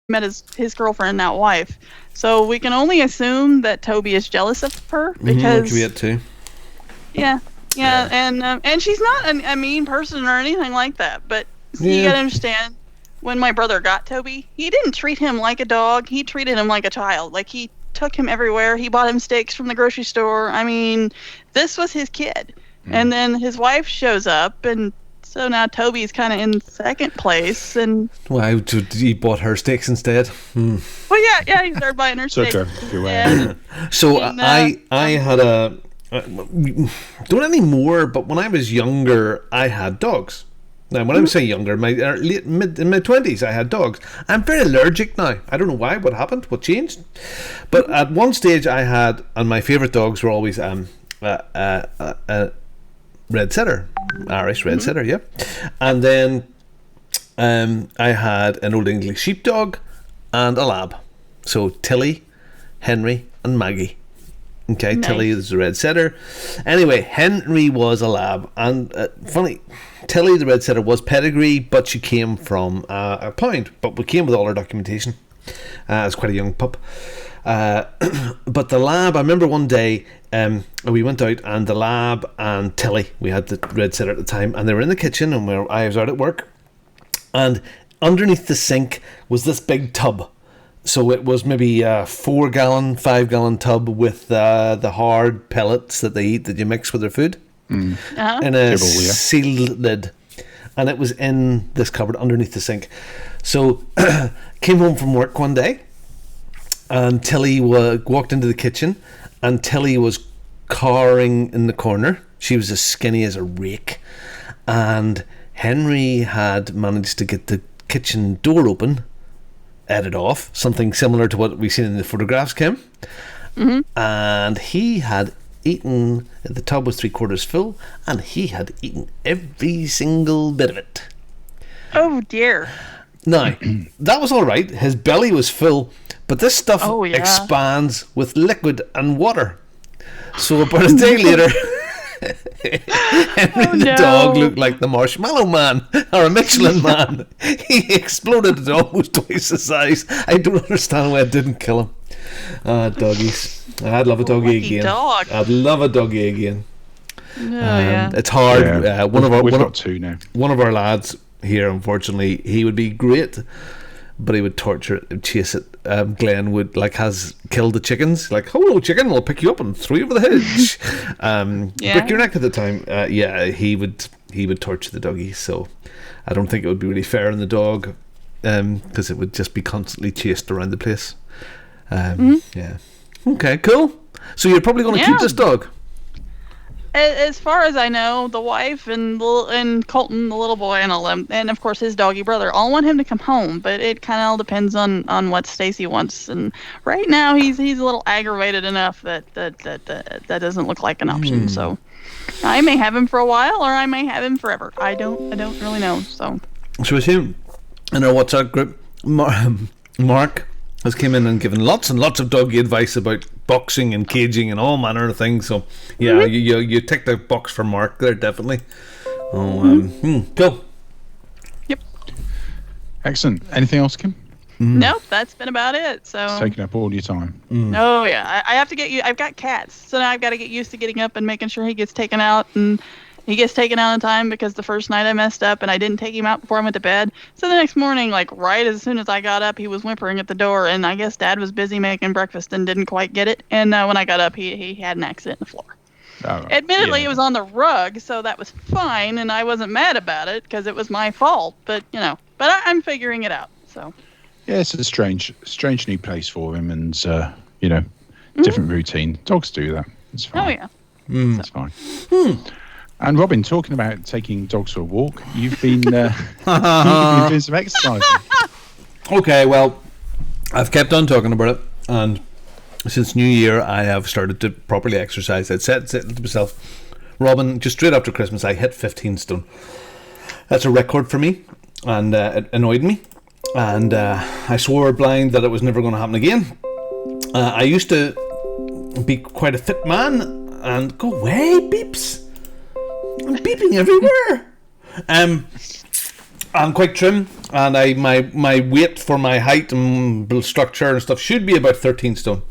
met his girlfriend, now wife. So we can only assume that Toby is jealous of her because could be it too. Yeah, and she's not a mean person or anything like that. But you gotta understand, when my brother got Toby, he didn't treat him like a dog. He treated him like a child. Like, he took him everywhere. He bought him steaks from the grocery store. I mean, this was his kid. And then his wife shows up, and so now Toby's kind of in second place. And wow, he bought her steaks instead. Well, yeah, he started buying her steaks. So I had a don't anymore, but when I was younger, I had dogs. Now, when I say younger, my in my 20s, I had dogs. I'm very allergic now. I don't know why. What happened? What changed? But at one stage, I had, and my favourite dogs were always red setter, Irish red setter, yeah. And then I had an old English sheepdog and a lab. So Tilly, Henry, and Maggie. Okay, nice. Tilly is the red setter. Anyway, Henry was a lab, and funny, Tilly the red setter was pedigree, but she came from a pound, but we came with all our documentation. As quite a young pup. But the lab, I remember one day we went out, and the lab and Tilly, we had the red setter at the time, and they were in the kitchen, and I was out at work, and underneath the sink was this big tub. So it was maybe a 4-gallon, 5-gallon tub with the hard pellets that they eat that you mix with their food in a sealed lid, and it was in this cupboard underneath the sink. So came home from work one day, and Tilly walked into the kitchen, and Tilly was cowering in the corner. She was as skinny as a rake, and Henry had managed to get the kitchen door open, edit off, something similar to what we've seen in the photographs, Kim. And he had eaten, the tub was 3/4 full, and he had eaten every single bit of it. Oh dear. Now, that was all right. His belly was full, but this stuff expands with liquid and water. So about a day later, Henry the dog looked like the Marshmallow Man or a Michelin Man. He exploded at almost twice the size. I don't understand why it didn't kill him. Doggies. I'd love a doggy again. Dog. I'd love a doggy again. Yeah. It's hard. Yeah. We've got two now. One of our lads here, unfortunately, he would be great, but he would torture it and chase it. Glenn would has killed the chickens, like, hello chicken, we'll pick you up and throw you over the hedge. Break your neck at the time. He would torture the doggy, so I don't think it would be really fair on the dog, because it would just be constantly chased around the place. Yeah. Okay, cool. So you're probably going to keep this dog? As far as I know, the wife and Colton, the little boy, and of course his doggy brother, all want him to come home. But it kind of all depends on what Stacy wants. And right now he's a little aggravated enough that doesn't look like an option. So I may have him for a while, or I may have him forever. I don't really know. So it's him in our WhatsApp group. Mark has come in and given lots and lots of doggy advice about boxing and caging and all manner of things. So yeah, you tick the box for Mark there, definitely. Cool. Yep. Excellent. Anything else, Kim? Nope, that's been about it. So it's taking up all your time. Oh yeah, I have to get you. I've got cats, so now I've got to get used to getting up and making sure he gets taken out, and he gets taken out in time, because the first night I messed up and I didn't take him out before I went to bed. So the next morning, right as soon as I got up, he was whimpering at the door, and I guess Dad was busy making breakfast and didn't quite get it. And when I got up, he had an accident in the floor. Admittedly, it was on the rug, so that was fine, and I wasn't mad about it because it was my fault. But I'm figuring it out. So yeah, it's a strange new place for him, and different routine. Dogs do that. It's fine. Oh yeah, it's fine. And Robin, talking about taking dogs for a walk, you've been doing some exercising. Okay, well, I've kept on talking about it, and since New Year, I have started to properly exercise. I'd said to myself, Robin, just straight after Christmas, I hit 15 stone. That's a record for me, and it annoyed me, and I swore blind that it was never going to happen again. I used to be quite a fit man, and go away, beeps. I'm beeping everywhere. I'm quite trim, and my weight for my height and structure and stuff should be about 13 stone.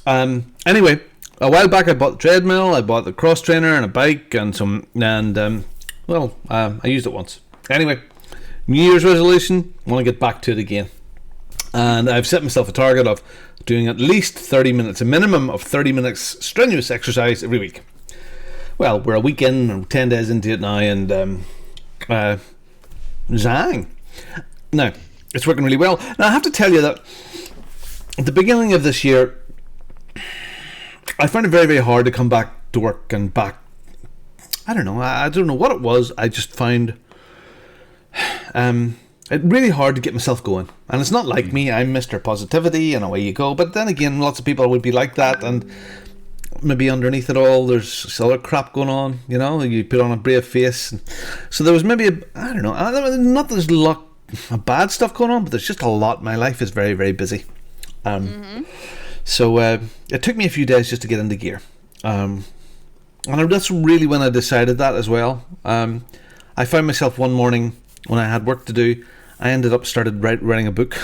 Anyway, a while back I bought the treadmill, I bought the cross trainer and a bike and I used it once. Anyway, New Year's resolution, I want to get back to it again. And I've set myself a target of doing at least 30 minutes, a minimum of 30 minutes strenuous exercise every week. Well, we're a week in, 10 days into it now, and zang. Now, it's working really well. Now, I have to tell you that at the beginning of this year, I found it very, very hard to come back to work and back. I don't know what it was. I just found it really hard to get myself going. And it's not like me. I'm Mr. Positivity and away you go. But then again, lots of people would be like that, and maybe underneath it all there's other crap going on, you put on a brave face. So there was maybe not there's a lot of bad stuff going on, but there's just a lot. My life is very, very busy. So it took me a few days just to get into gear, and that's really when I decided that as well. I found myself one morning when I had work to do, I ended up started writing a book.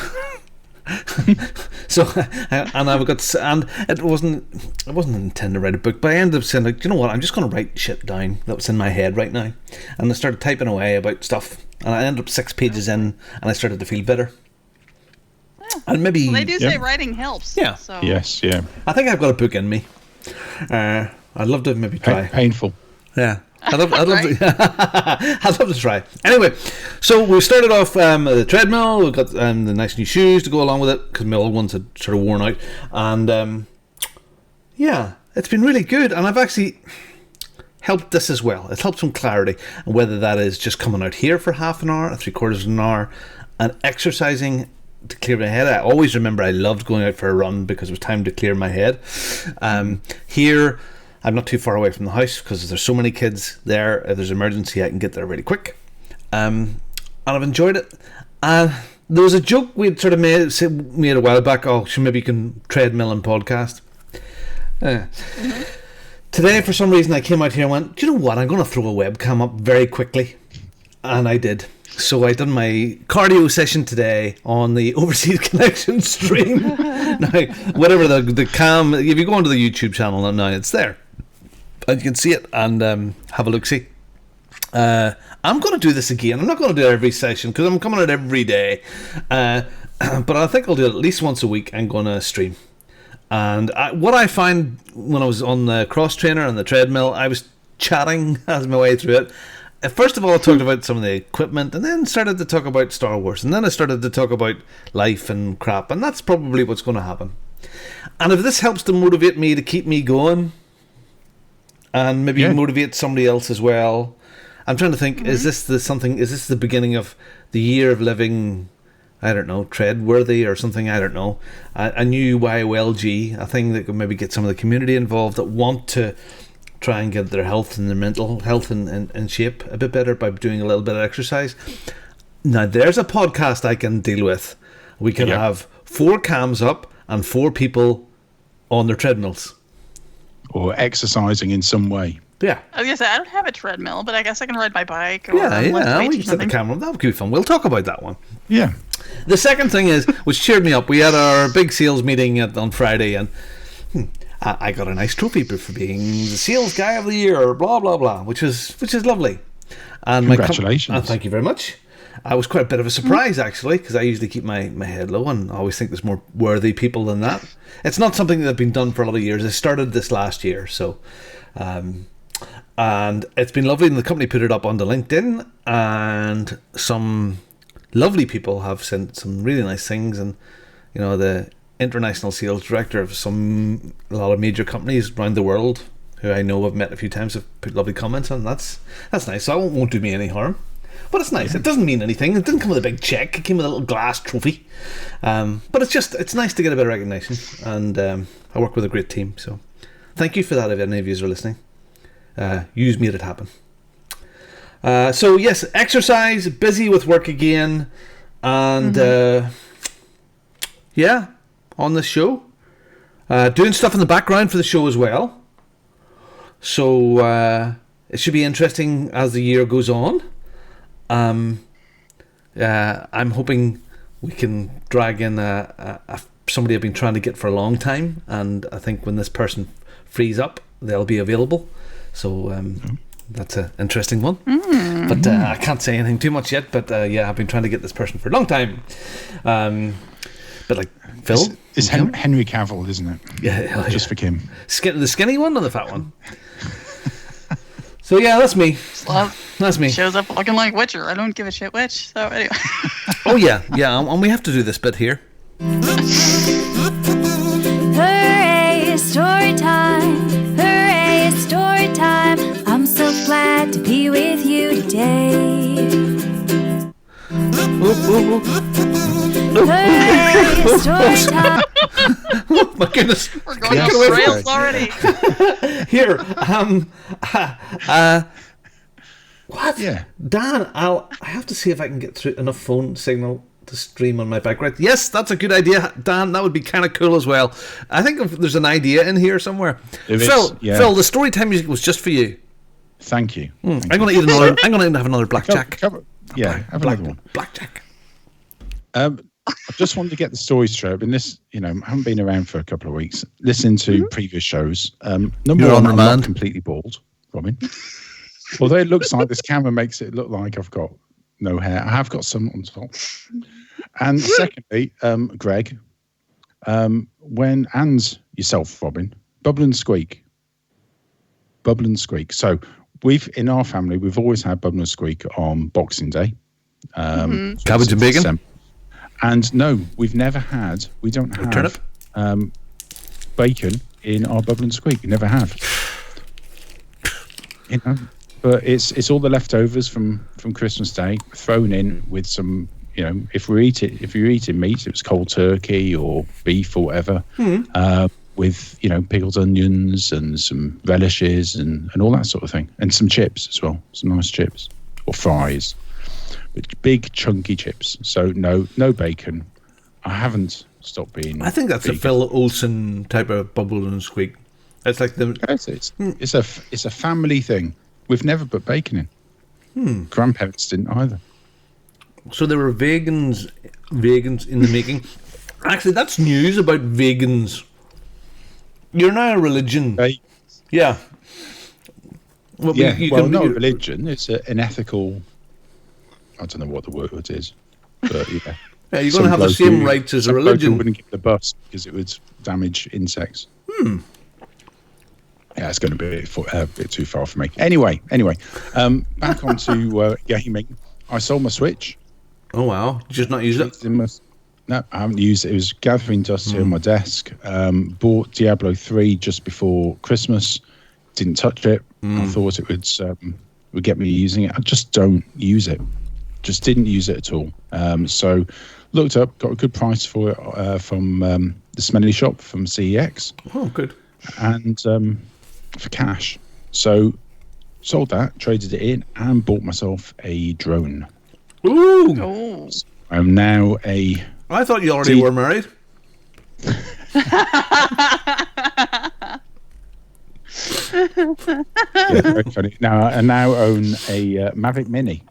So it wasn't intended to write a book, but I ended up saying, like, you know what, I'm just going to write shit down that was in my head right now, and I started typing away about stuff, and I ended up 6 pages in, and I started to feel bitter. And maybe they do say writing helps. Yeah. So. Yes. Yeah. I think I've got a book in me. I'd love to maybe try. Painful. Yeah. I'd love to try. Anyway, so we started off the treadmill. We've got the nice new shoes to go along with it, because my old ones had sort of worn out. And it's been really good. And I've actually helped this as well. It's helped some clarity. And whether that is just coming out here for half an hour, 3/4 of an hour, and exercising to clear my head. I always remember I loved going out for a run because it was time to clear my head. Here, I'm not too far away from the house because there's so many kids there. If there's an emergency, I can get there really quick. And I've enjoyed it. There was a joke we'd sort of made a while back. Oh, so maybe you can treadmill and podcast. Today, for some reason, I came out here and went, do you know what? I'm going to throw a webcam up very quickly. And I did. So I done my cardio session today on the Overseas Connection stream. Now, whatever the cam, if you go onto the YouTube channel now, it's there. And you can see it and have a look-see. I'm going to do this again. I'm not going to do it every session because I'm coming out every day. But I think I'll do it at least once a week. I'm going to stream. And what I find when I was on the cross trainer and the treadmill, I was chatting as my way through it. First of all, I talked about some of the equipment, and then started to talk about Star Wars, and then I started to talk about life and crap, and that's probably what's going to happen. And if this helps to motivate me to keep me going, and maybe motivate somebody else as well, I'm trying to think: is this the beginning of the year of living? I don't know, treadworthy or something. I don't know. A new YOLG, a thing that could maybe get some of the community involved that want to try and get their health and their mental health in shape a bit better by doing a little bit of exercise. Now, there's a podcast I can deal with. We can have 4 cams up and 4 people on their treadmills. Or exercising in some way. Yeah. I was going to say, I don't have a treadmill, but I guess I can ride my bike. Or We can set the something. camera. That would be fun. We'll talk about that one. Yeah. The second thing is, which cheered me up, we had our big sales meeting on Friday, and I got a nice trophy for being the sales guy of the year, or blah blah blah, which is lovely. And congratulations! Thank you very much. I was quite a bit of a surprise actually, because I usually keep my head low, and I always think there's more worthy people than that. It's not something that's been done for a lot of years. I started this last year, so and it's been lovely. And the company put it up onto LinkedIn, and some lovely people have sent some really nice things, and the international sales director of a lot of major companies around the world, who I know I've met a few times, have put lovely comments on. That's nice. So it won't do me any harm, but it's nice. It doesn't mean anything. It didn't come with a big check. It came with a little glass trophy. But it's nice to get a bit of recognition, and I work with a great team. So thank you for that. If any of you are listening, you made it happen. So yes, exercise, busy with work again, and on the show, doing stuff in the background for the show as well. So it should be interesting as the year goes on. I'm hoping we can drag in somebody I've been trying to get for a long time, and I think when this person frees up, they'll be available. So that's an interesting one. But I can't say anything too much yet. But I've been trying to get this person for a long time. But like Phil, it's Henry Cavill, isn't it? Yeah, just for Kim. The skinny one or the fat one? So yeah, that's me. That's me. Shows up looking like Witcher. I don't give a shit which. So anyway. Oh yeah, and we have to do this bit here. Hooray, it's story time. Hooray, it's story time. I'm so glad to be with you today. Hooray, it's story time. Oh my goodness. We're going off rails already. Here, what? Yeah. Dan, I have to see if I can get through enough phone signal to stream on my back. Right? Yes, that's a good idea, Dan. That would be kind of cool as well. I think there's an idea in here somewhere. Phil, the story time music was just for you. Thank you. I'm going to eat another. I'm going to have another blackjack. Have another one. Blackjack. I just wanted to get the story straight. I've been I haven't been around for a couple of weeks. Listening to previous shows. Number one, I'm not completely bald, Robin. Although it looks like this camera makes it look like I've got no hair. I have got some on top. And secondly, Greg, and yourself, Robin, bubble and squeak. Bubble and squeak. So in our family, we've always had bubble and squeak on Boxing Day. Cabbage and bacon? December. And no, we don't have turnip? Bacon in our bubble and squeak. We never have. But it's all the leftovers from Christmas Day thrown in with some, if you're eating meat, it was cold turkey or beef or whatever, with pickled onions and some relishes and all that sort of thing, and some chips as well, some nice chips or fries. Big chunky chips. So no bacon. I haven't stopped being. I think that's vegan. A Phil Olsen type of bubble and squeak. It's like it's a family thing. We've never put bacon in. Grandparents didn't either. So there were vegans in the making. Actually, that's news about vegans. You're now a religion. Yeah. Well, not a religion. It's an ethical. I don't know what the word is, but yeah. Yeah, you're going to have the same rights as a religion. Wouldn't get the bus because it would damage insects. Yeah, it's going to be a bit too far for me. Anyway, back onto gaming. I sold my Switch. Oh wow! You just not use it? No, I haven't used it. It was gathering dust here on my desk. Bought Diablo 3 just before Christmas. Didn't touch it. I thought it would get me using it. I just don't use it. Just didn't use it at all. So looked up, got a good price for it from the Smelly Shop from CEX. Oh, good. And for cash. So sold that, traded it in, and bought myself a drone. Ooh! Oh. I'm now I thought you already were married. Yeah, very funny. Now I now own a Mavic Mini.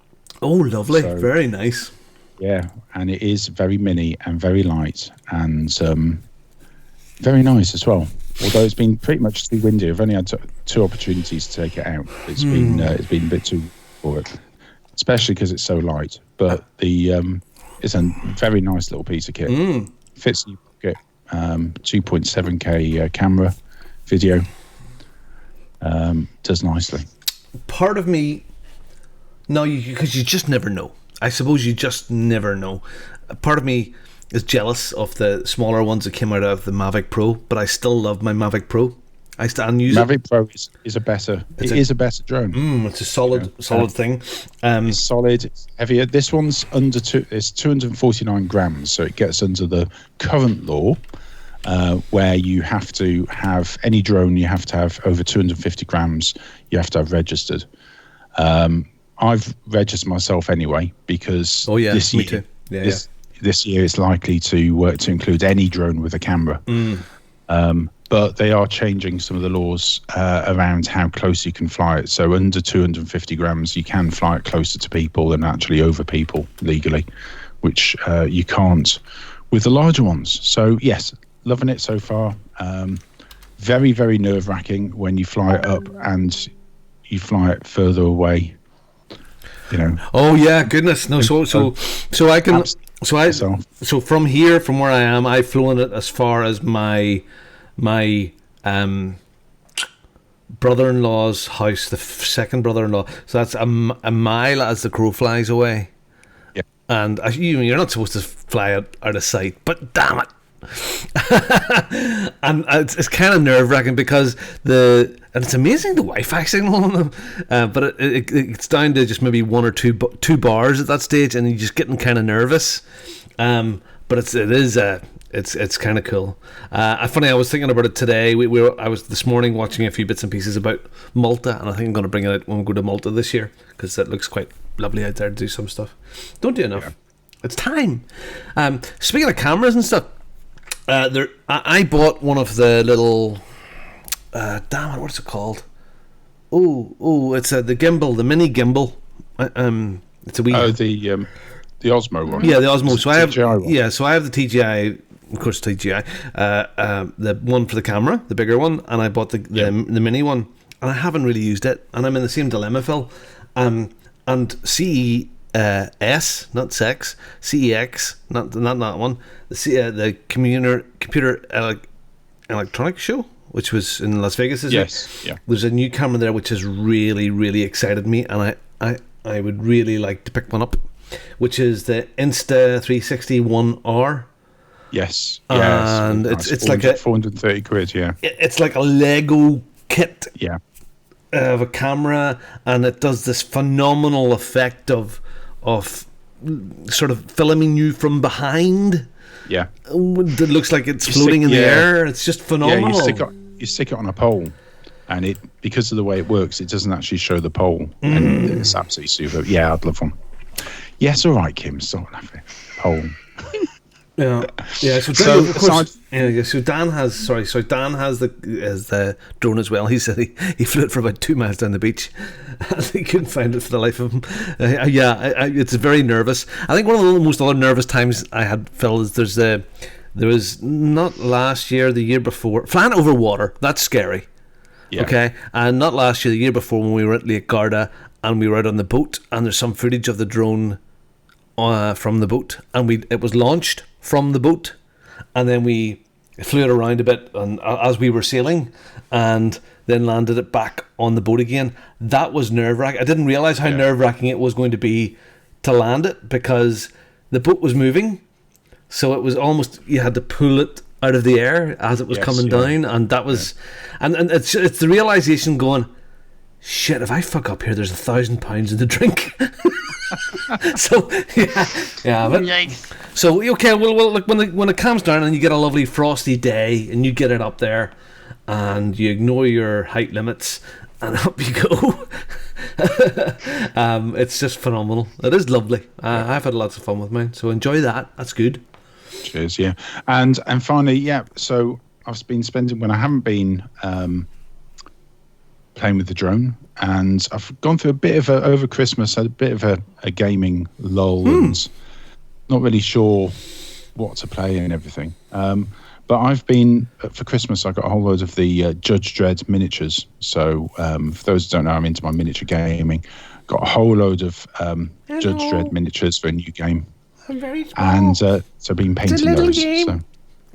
Oh, lovely! So, very nice. Yeah, and it is very mini and very light and very nice as well. Although it's been pretty much too windy. I've only had two opportunities to take it out. It's been a bit too for it, especially because it's so light. But it's a very nice little piece of kit. Fits in your pocket. 2.7K camera, video. Does nicely. Part of me, because you just never know. I suppose you just never know. Part of me is jealous of the smaller ones that came out of the Mavic Pro, but I still love my Mavic Pro. I stand use Mavic Pro is a better. It is a better drone. It's a solid thing. It's solid. It's heavier. This one's it's 249 grams, so it gets under the current law, where you have to have any drone. You have to have over 250 grams. You have to have registered. I've registered myself anyway because this year, me too. this year it's likely to include any drone with a camera. but they are changing some of the laws around how close you can fly it. So under 250 grams, you can fly it closer to people and actually over people legally, which you can't with the larger ones. So yes, loving it so far. Very, very nerve-wracking when you fly it up and you fly it further away. You know. Oh yeah, goodness. No, so I can. So from here, from where I am, I've flown it as far as my brother-in-law's house, the second brother-in-law. So that's a mile as the crow flies away. Yeah. And you're not supposed to fly out of sight, but damn it. And it's kind of nerve-wracking because and it's amazing the Wi-Fi signal on them, but it's down to just maybe one or two bars at that stage, and you're just getting kind of nervous. But it's kind of cool. Funny, I was thinking about it today. I was this morning watching a few bits and pieces about Malta, and I think I'm going to bring it out when we go to Malta this year because it looks quite lovely out there to do some stuff. Don't do enough. Yeah. It's time. Speaking of cameras and stuff. I bought one of the little damn it, what's it called? It's the gimbal, the mini gimbal. It's a wee. The Osmo one. Yeah, the Osmo. So I have one. So I have the TGI, of course, TGI, the one for the camera, the bigger one, and I bought the mini one, and I haven't really used it, and I'm in the same dilemma, Phil. And CES, not sex, CEX, not that one. The computer electronics show, which was in Las Vegas. Yes, yeah. There's a new camera there which has really, really excited me, and I would really like to pick one up, which is the Insta360 1R. Yes, and it's like a 430 quid. Yeah, it's like a Lego kit. Yeah. Of a camera, and it does this phenomenal effect of sort of filming you from behind. Yeah, it looks like it's floating in the air. It's just phenomenal. Yeah, you stick it on a pole, and because of the way it works, it doesn't actually show the pole, and it's absolutely super. Yeah, I'd love one. Yes, all right, Kim. Stop laughing. Pole. Yeah. So Dan has the drone as well. He said he flew it for about 2 miles down the beach, and he couldn't find it for the life of him. It's very nervous. I think one of the most other nervous times I had, Phil, is there was not last year, the year before, flying over water. That's scary. Yeah. Okay, and not last year, the year before, when we were at Lake Garda and we were out on the boat, and there's some footage of the drone from the boat, and it was launched from the boat, and then we flew it around a bit and as we were sailing, and then landed it back on the boat again. That was nerve-wracking. I didn't realise how nerve-wracking it was going to be to land it, because the boat was moving, so it was almost, you had to pull it out of the air as it was coming down, and that was and it's the realisation going, shit, if I fuck up here, there's £1,000 in the drink. So but yikes. So okay, well look, when it calms down and you get a lovely frosty day and you get it up there and you ignore your height limits and up you go. It's just phenomenal. It is lovely. I've had lots of fun with mine, so enjoy that. That's good. Cheers. Yeah, and finally, so I've been spending, when I haven't been playing with the drone, and I've gone through a bit of over Christmas, had a bit of a gaming lull, and not really sure what to play and everything. But I've been, for Christmas, I got a whole load of the Judge Dredd miniatures. So for those who don't know, I'm into my miniature gaming. Got a whole load of Judge Dredd miniatures for a new game. I'm very small. And so I've been painting it's a little those. Game. So.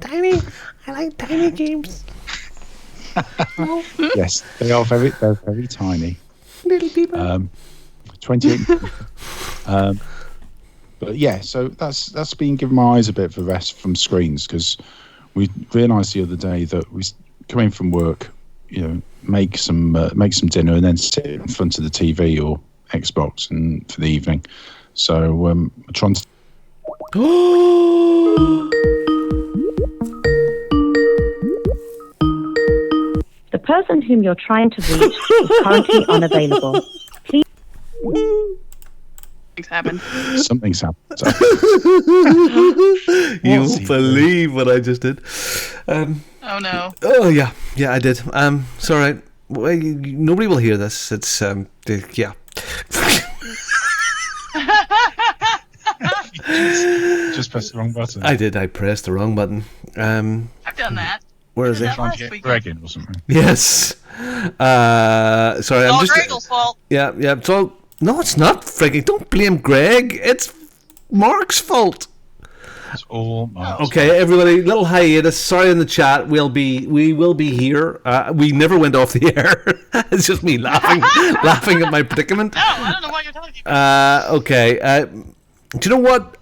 Tiny. I like tiny games. Yes, they're very tiny. Little people. 28. But yeah, so that's been giving my eyes a bit of a rest from screens, because we realised the other day that we come in from work, make some dinner and then sit in front of the TV or Xbox and for the evening. So we're trying to. The person whom you're trying to reach is currently unavailable. Please. Something's happened. Something's happened. You won't believe what I just did. Oh no. Oh yeah, I did. It's all right. Well, nobody will hear this. It's yeah. Just pressed the wrong button. I did. I pressed the wrong button. I've done that. Where is it? Trying to get Greg in or something. Yes. Sorry, I'm just. Greg's fault. Yeah. It's all. No, it's not. Frigging! Don't blame Greg. It's Mark's fault. It's all Mark's Okay, everybody. Little hiatus. Sorry in the chat. We will be here. We never went off the air. It's just me laughing at my predicament. No, I don't know what you're telling me. Okay. Do you know what,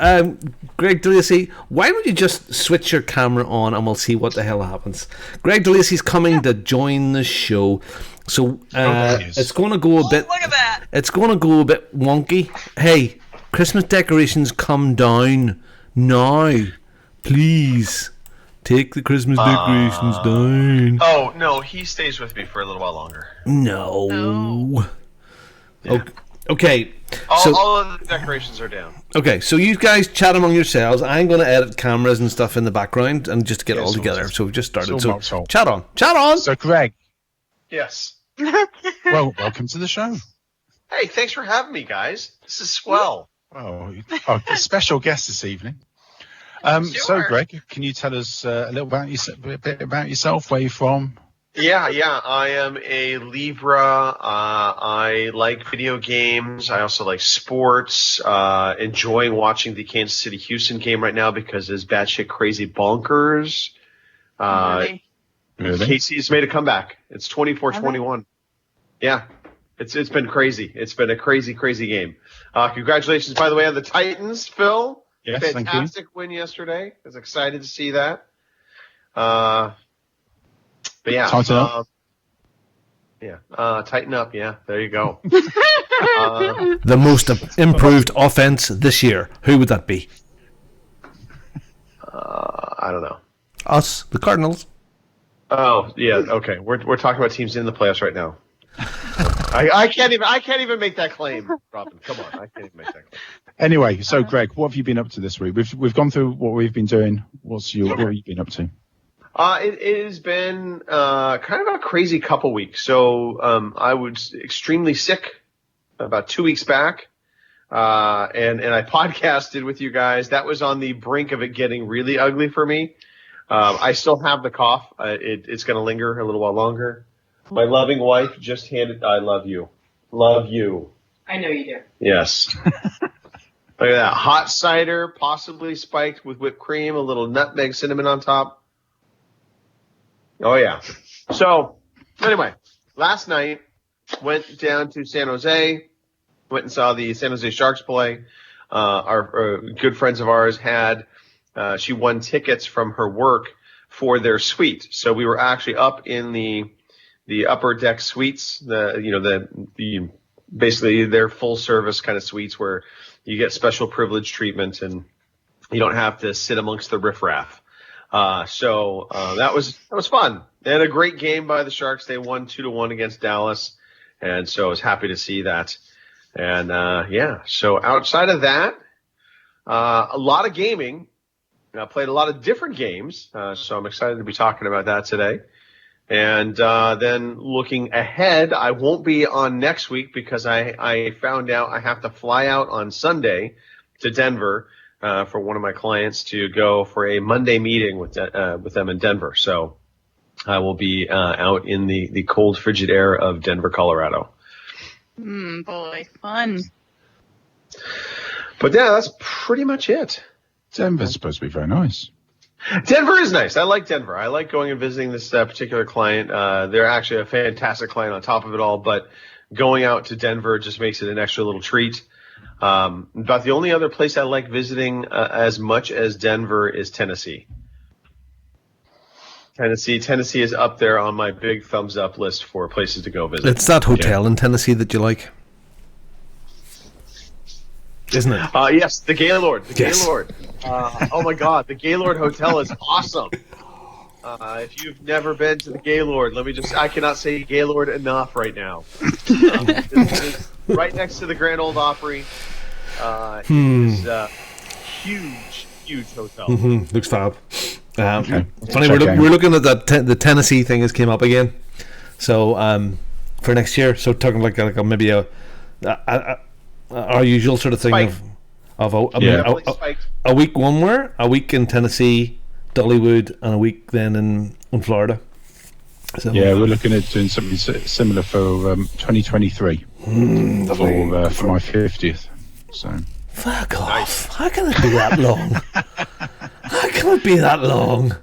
Greg DeLacy? Why don't you just switch your camera on and we'll see what the hell happens. Greg DeLacy's coming to join the show, so it's going to go a bit. Look at that! It's going to go a bit wonky. Hey, Christmas decorations, come down now, please. Take the Christmas decorations down. Oh no, he stays with me for a little while longer. No. Yeah. Okay. All of the decorations are down. Okay, so you guys chat among yourselves. I'm going to edit cameras and stuff in the background and just to get it all together. So we've just started. So chat on. So Greg. Yes. Well, welcome to the show. Hey, thanks for having me, guys. This is swell. Oh, a special guest this evening. Sure. So Greg, can you tell us a bit about yourself? Where you're from? Yeah. I am a Libra. I like video games. I also like sports. Enjoying watching the Kansas City Houston game right now because it's batshit crazy bonkers. Really? KC's made a comeback. It's 24-21. Yeah. It's been crazy. It's been a crazy game. Congratulations, by the way, on the Titans, Phil. Yes, fantastic win yesterday. I was excited to see that. But yeah, tighten up. Tighten up. Yeah, there you go. The most improved offense this year. Who would that be? I don't know. Us, the Cardinals. Oh yeah, okay. We're talking about teams in the playoffs right now. I can't even make that claim, Robin. Come on, I can't even make that claim. Anyway, so Greg, what have you been up to this week? We've gone through what we've been doing. What have you been up to? It has been kind of a crazy couple weeks. So I was extremely sick about 2 weeks back, and I podcasted with you guys. That was on the brink of it getting really ugly for me. I still have the cough. It's going to linger a little while longer. My loving wife just handed. I love you. Love you. I know you do. Yes. Look at that. Hot cider, possibly spiked with whipped cream, a little nutmeg cinnamon on top. Oh, yeah. So, anyway, last night, went down to San Jose, went and saw the San Jose Sharks play. Our good friends of ours she won tickets from her work for their suite. So we were actually up in the upper deck suites, the basically their full service kind of suites where you get special privilege treatment and you don't have to sit amongst the riffraff. So that was fun. They had a great game by the Sharks. They won 2-1 against Dallas, and so I was happy to see that. And so outside of that, a lot of gaming. I played a lot of different games, so I'm excited to be talking about that today. And then looking ahead, I won't be on next week because I found out I have to fly out on Sunday to Denver for one of my clients to go for a Monday meeting with them in Denver. So I will be out in the cold, frigid air of Denver, Colorado. Boy, fun. But yeah, that's pretty much it. Denver's supposed to be very nice. Denver is nice. I like Denver. I like going and visiting this particular client. They're actually a fantastic client on top of it all, but going out to Denver just makes it an extra little treat. About the only other place I like visiting as much as Denver is Tennessee. Tennessee is up there on my big thumbs up list for places to go visit. It's that hotel in Tennessee that you like, isn't it? Yes, the Gaylord. Yes. Gaylord. Oh my God, the Gaylord Hotel is awesome. If you've never been to the Gaylord, I cannot say Gaylord enough right now. It's right next to the Grand Ole Opry. It is huge hotel. Mm-hmm. Looks fab. Okay. Funny, we're looking at that. The Tennessee thing has came up again. So for next year, so talking like maybe our usual sort of thing of a week somewhere, a week in Tennessee, Dollywood, and a week then in Florida. So, yeah, we're looking at doing something similar for 2023 for my 50th. So fuck off! How can it be that long? How can it be that long?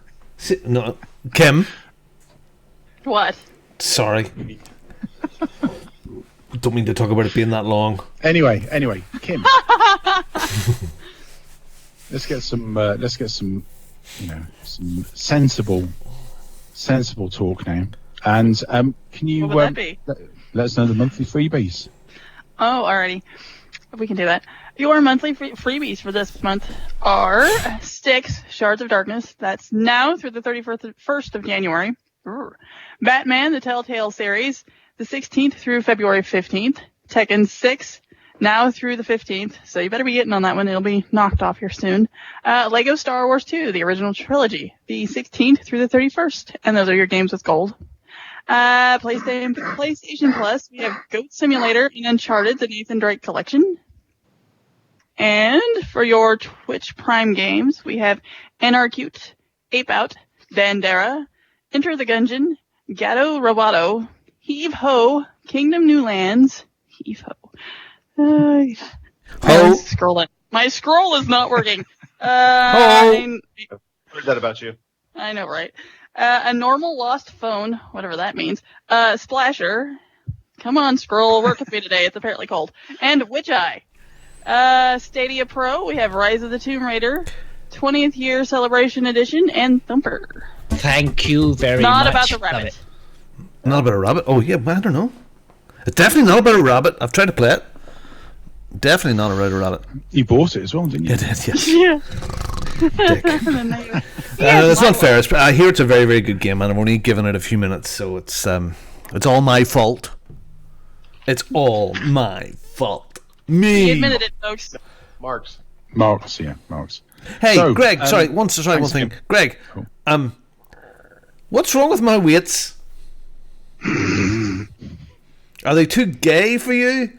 No, Kim. What? Sorry. Don't mean to talk about it being that long. Anyway, Kim. let's get some, some sensible talk now. And can you What would that be? let us know the monthly freebies? Oh, alrighty. We can do that. Your monthly freebies for this month are Styx, Shards of Darkness. That's now through the 31st of January. Batman, the Telltale series, the 16th through February 15th. Tekken 6, now through the 15th. So you better be getting on that one. It'll be knocked off here soon. Lego Star Wars 2, the original trilogy, the 16th through the 31st. And those are your games with gold. PlayStation Plus, we have Goat Simulator and Uncharted, the Nathan Drake collection. And for your Twitch Prime games, we have NRCute, Ape Out, Bandera, Enter the Gungeon, Gato Roboto, Heave Ho, Kingdom New Lands, Heave Ho. My scroll is not working. Heard that about you. I know, right? A normal lost phone, whatever that means. Splasher. Come on, scroll, work with me today. It's apparently cold. And Witch Eye. Stadia Pro, we have Rise of the Tomb Raider, 20th Year Celebration Edition, and Thumper. Thank you very Not much. about the rabbit. Not about a rabbit? Oh, yeah, I don't know. It's definitely not about a rabbit. I've tried to play it. Definitely not about a rabbit. You bought it as well, didn't you? You did, yes. Yeah. Dick. That's not fair. I hear it's a very, very good game, and I've only given it a few minutes, so it's all my fault. It's all my fault. Me. He admitted it, folks. Marks. Hey, So, Greg. One thing. Greg, Cool. what's wrong with my weights? Are they too gay for you?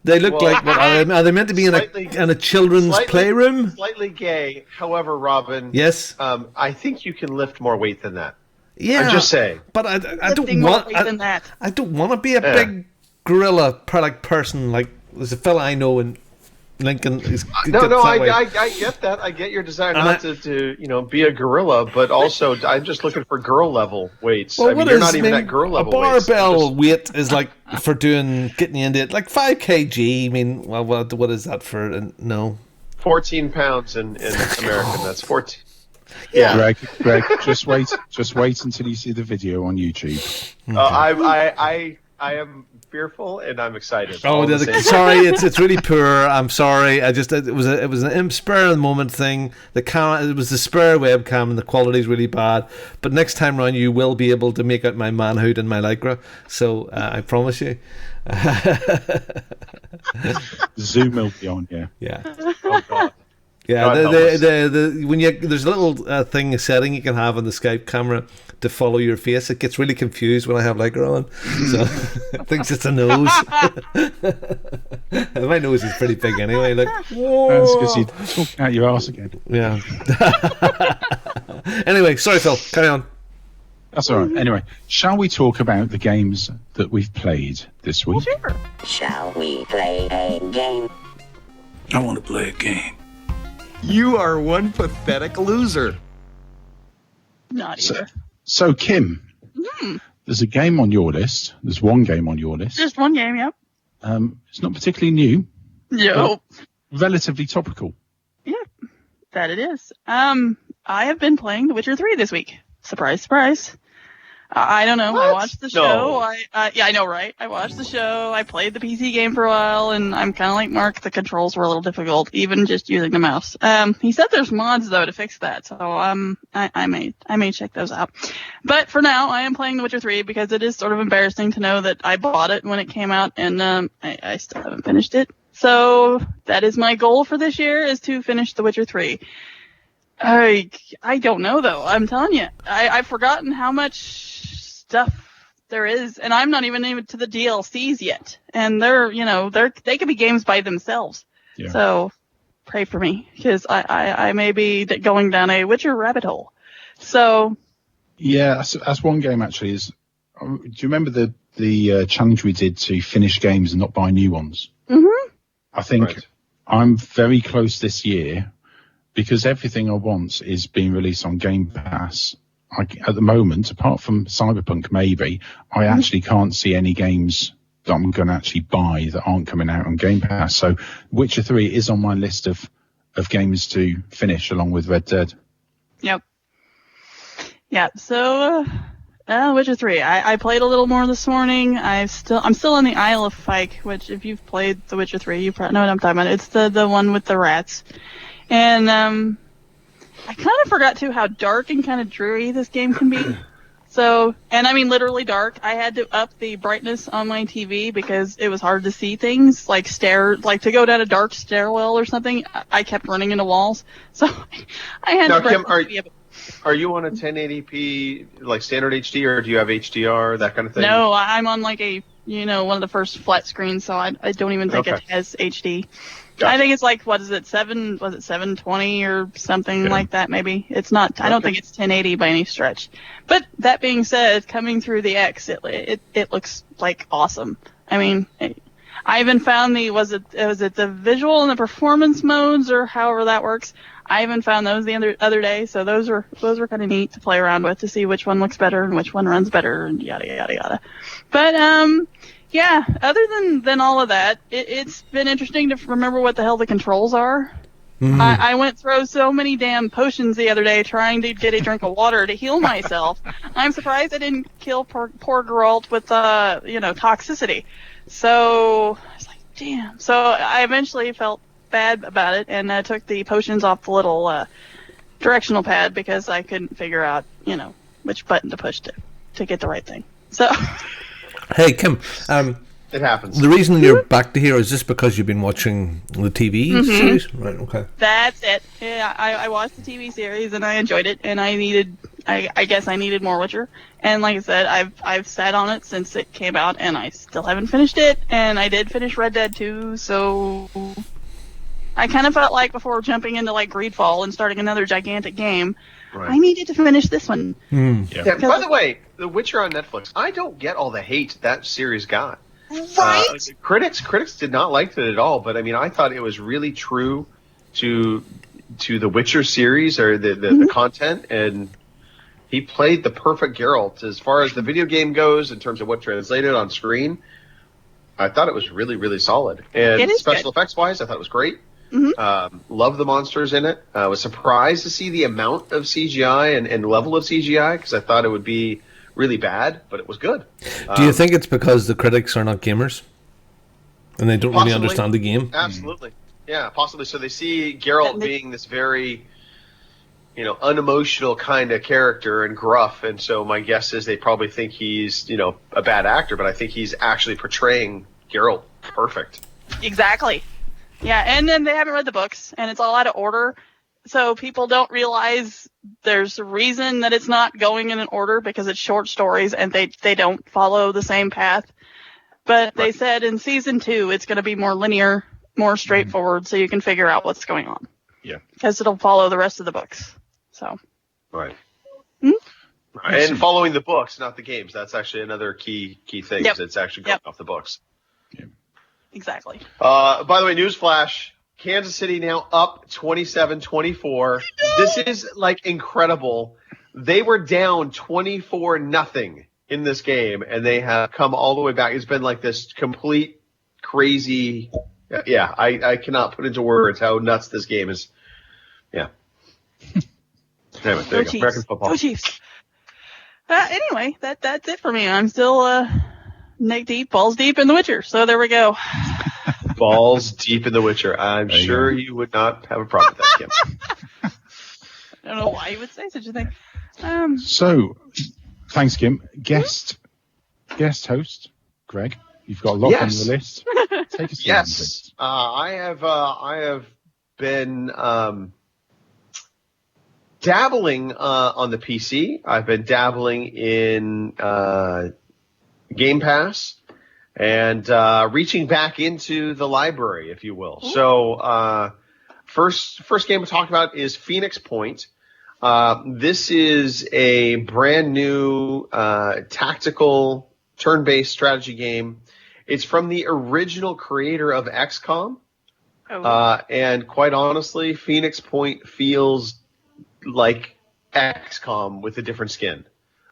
They look like what are they meant to be in a children's playroom? Slightly gay. However, Robin. Yes. I think you can lift more weight than that. Yeah. I'm just saying. But I don't Lifting more want. weight than that. I don't want to be a big gorilla person like there's a fella I know in Lincoln. I get that. I get your desire not to be a gorilla, but also I'm just looking for girl level weights. Well, you're not even at girl level. A barbell weight is like for getting you into it, like 5 kg. I mean, well, what is that for? No, 14 pounds in American. That's 14. Yeah, Greg, just wait until you see the video on YouTube. I am fearful and I'm excited. Oh, sorry, it's really poor. I'm sorry. It was an spur of the moment thing. It was the spur webcam and the quality is really bad. But next time round, you will be able to make out my manhood and my lycra. So I promise you. Zoom will be on, yeah. Yeah. Oh God. Yeah, there's a little setting you can have on the Skype camera to follow your face. It gets really confused when I have lycra on, so it thinks it's a nose. My nose is pretty big anyway. Like, That's because you're talking out your arse again. Yeah. Anyway, sorry, Phil. Carry on. That's all right. Anyway, shall we talk about the games that we've played this week? Well, sure. Shall we play a game? I want to play a game. You are one pathetic loser. Not either. So Kim, there's a game on your list. There's one game on your list. Just one game, yep. It's not particularly new. Yo. Relatively topical. Yeah, that it is. I have been playing The Witcher 3 this week. Surprise, surprise. I don't know. What? I watched the show. I know, right? I watched the show. I played the PC game for a while, and I'm kind of like Mark. The controls were a little difficult, even just using the mouse. He said there's mods though to fix that, so I may check those out. But for now, I am playing The Witcher 3 because it is sort of embarrassing to know that I bought it when it came out, and I still haven't finished it. So that is my goal for this year, is to finish The Witcher 3. I don't know, though. I'm telling you. I've forgotten how much stuff there is, and I'm not even to the DLCs yet. And they could be games by themselves. Yeah. So pray for me, because I may be going down a Witcher rabbit hole. So yeah, that's one game actually. Do you remember the challenge we did to finish games and not buy new ones? Mm-hmm. I think I'm very close this year, because everything I want is being released on Game Pass. At the moment, apart from Cyberpunk, maybe, I actually can't see any games that I'm going to actually buy that aren't coming out on Game Pass. So Witcher 3 is on my list of games to finish, along with Red Dead. Yep. Yeah, so Witcher 3. I played a little more this morning. I'm still on the Isle of Fyke, which, if you've played The Witcher 3, you probably know what I'm talking about. It's the one with the rats. And I kind of forgot, too, how dark and kind of dreary this game can be. So, and I mean literally dark. I had to up the brightness on my TV because it was hard to see things, like to go down a dark stairwell or something. I kept running into walls. So I had to Kim, are you on a 1080p, like standard HD, or do you have HDR, that kind of thing? No, I'm on like one of the first flat screens, so I don't even think it has HD. Gotcha. I think it's like, 720 or something like that, maybe. It's not, okay. I don't think it's 1080 by any stretch. But that being said, coming through the X, it looks like awesome. I mean, I even found was it the visual and the performance modes, or however that works. I even found those the other day, so those were kind of neat to play around with, to see which one looks better and which one runs better, and yada yada yada. But yeah, other than all of that, it's been interesting to remember what the hell the controls are. Mm-hmm. I went through so many damn potions the other day trying to get a drink of water to heal myself. I'm surprised I didn't kill poor Geralt with toxicity. So I was like, damn. So I eventually felt bad about it, and took the potions off the little directional pad, because I couldn't figure out which button to push to get the right thing. So hey Kim, it happens. The reason you're back to here is just because you've been watching the TV series, right? Okay, that's it. Yeah, I watched the TV series and I enjoyed it, and I guess I needed more Witcher. And like I said, I've sat on it since it came out, and I still haven't finished it. And I did finish Red Dead 2, so I kind of felt like, before jumping into like Greedfall and starting another gigantic game, I needed to finish this one. Yeah. By the way, The Witcher on Netflix, I don't get all the hate that series got. Right? Critics did not like it at all, but I mean, I thought it was really true to the Witcher series, or the content, and he played the perfect Geralt. As far as the video game goes, in terms of what translated on screen, I thought it was really, really solid. And special effects wise, I thought it was great. Love the monsters in it. I was surprised to see the amount of CGI and level of CGI, because I thought it would be really bad, but it was good. Do you think it's because the critics are not gamers and they don't really understand the game? Absolutely. Yeah, possibly. So they see Geralt being this very, unemotional kind of character and gruff, and so my guess is they probably think he's, a bad actor, but I think he's actually portraying Geralt perfect. Exactly. Yeah, and then they haven't read the books, and it's all out of order, so people don't realize there's a reason that it's not going in an order, because it's short stories, and they don't follow the same path. But they said in season 2, it's going to be more linear, more straightforward, so you can figure out what's going on. Yeah. Because it'll follow the rest of the books. So. Right. And following the books, not the games. That's actually another key thing. Yep. It's actually going off the books. Yeah. Exactly. By the way, newsflash, Kansas City now up 27-24. This is like incredible. They were down 24-0 in this game, and they have come all the way back. It's been like this complete crazy. Yeah, I cannot put into words how nuts this game is. Yeah. Anyway, there you go. American football. Go Chiefs. Anyway, that's it for me. I'm still neck deep, balls deep in The Witcher. So there we go. Balls deep in The Witcher. I'm sure you would not have a problem with that, Kim. I don't know why you would say such a thing. So, thanks, Kim. Guest host, Greg. You've got a lot on the list. Take us Yes, I have been dabbling on the PC. I've been dabbling in Game Pass and reaching back into the library, if you will. Ooh. So first game we'll talk about is Phoenix Point. This is a brand new tactical turn-based strategy game. It's from the original creator of XCOM. Oh. And quite honestly, Phoenix Point feels like XCOM with a different skin.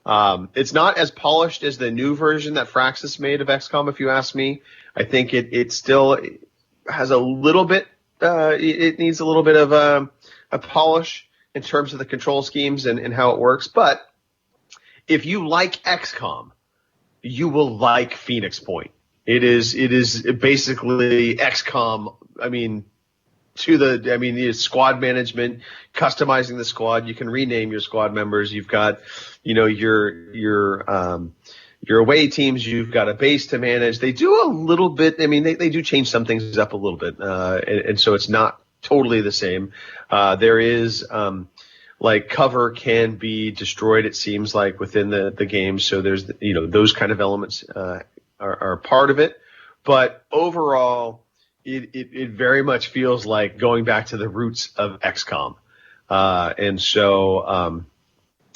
It's not as polished as the new version that Fraxis made of XCOM, if you ask me. I think it still has a little bit, it needs a little bit of a polish in terms of the control schemes and how it works. But if you like XCOM, you will like Phoenix Point. It is basically XCOM. I mean, squad management, customizing the squad. You can rename your squad members. You've got, your away teams. You've got a base to manage. They do a little bit. I mean, they do change some things up a little bit, and so it's not totally the same. There is like cover can be destroyed. It seems like within the game. So there's those kind of elements are part of it, but overall. It very much feels like going back to the roots of XCOM. And so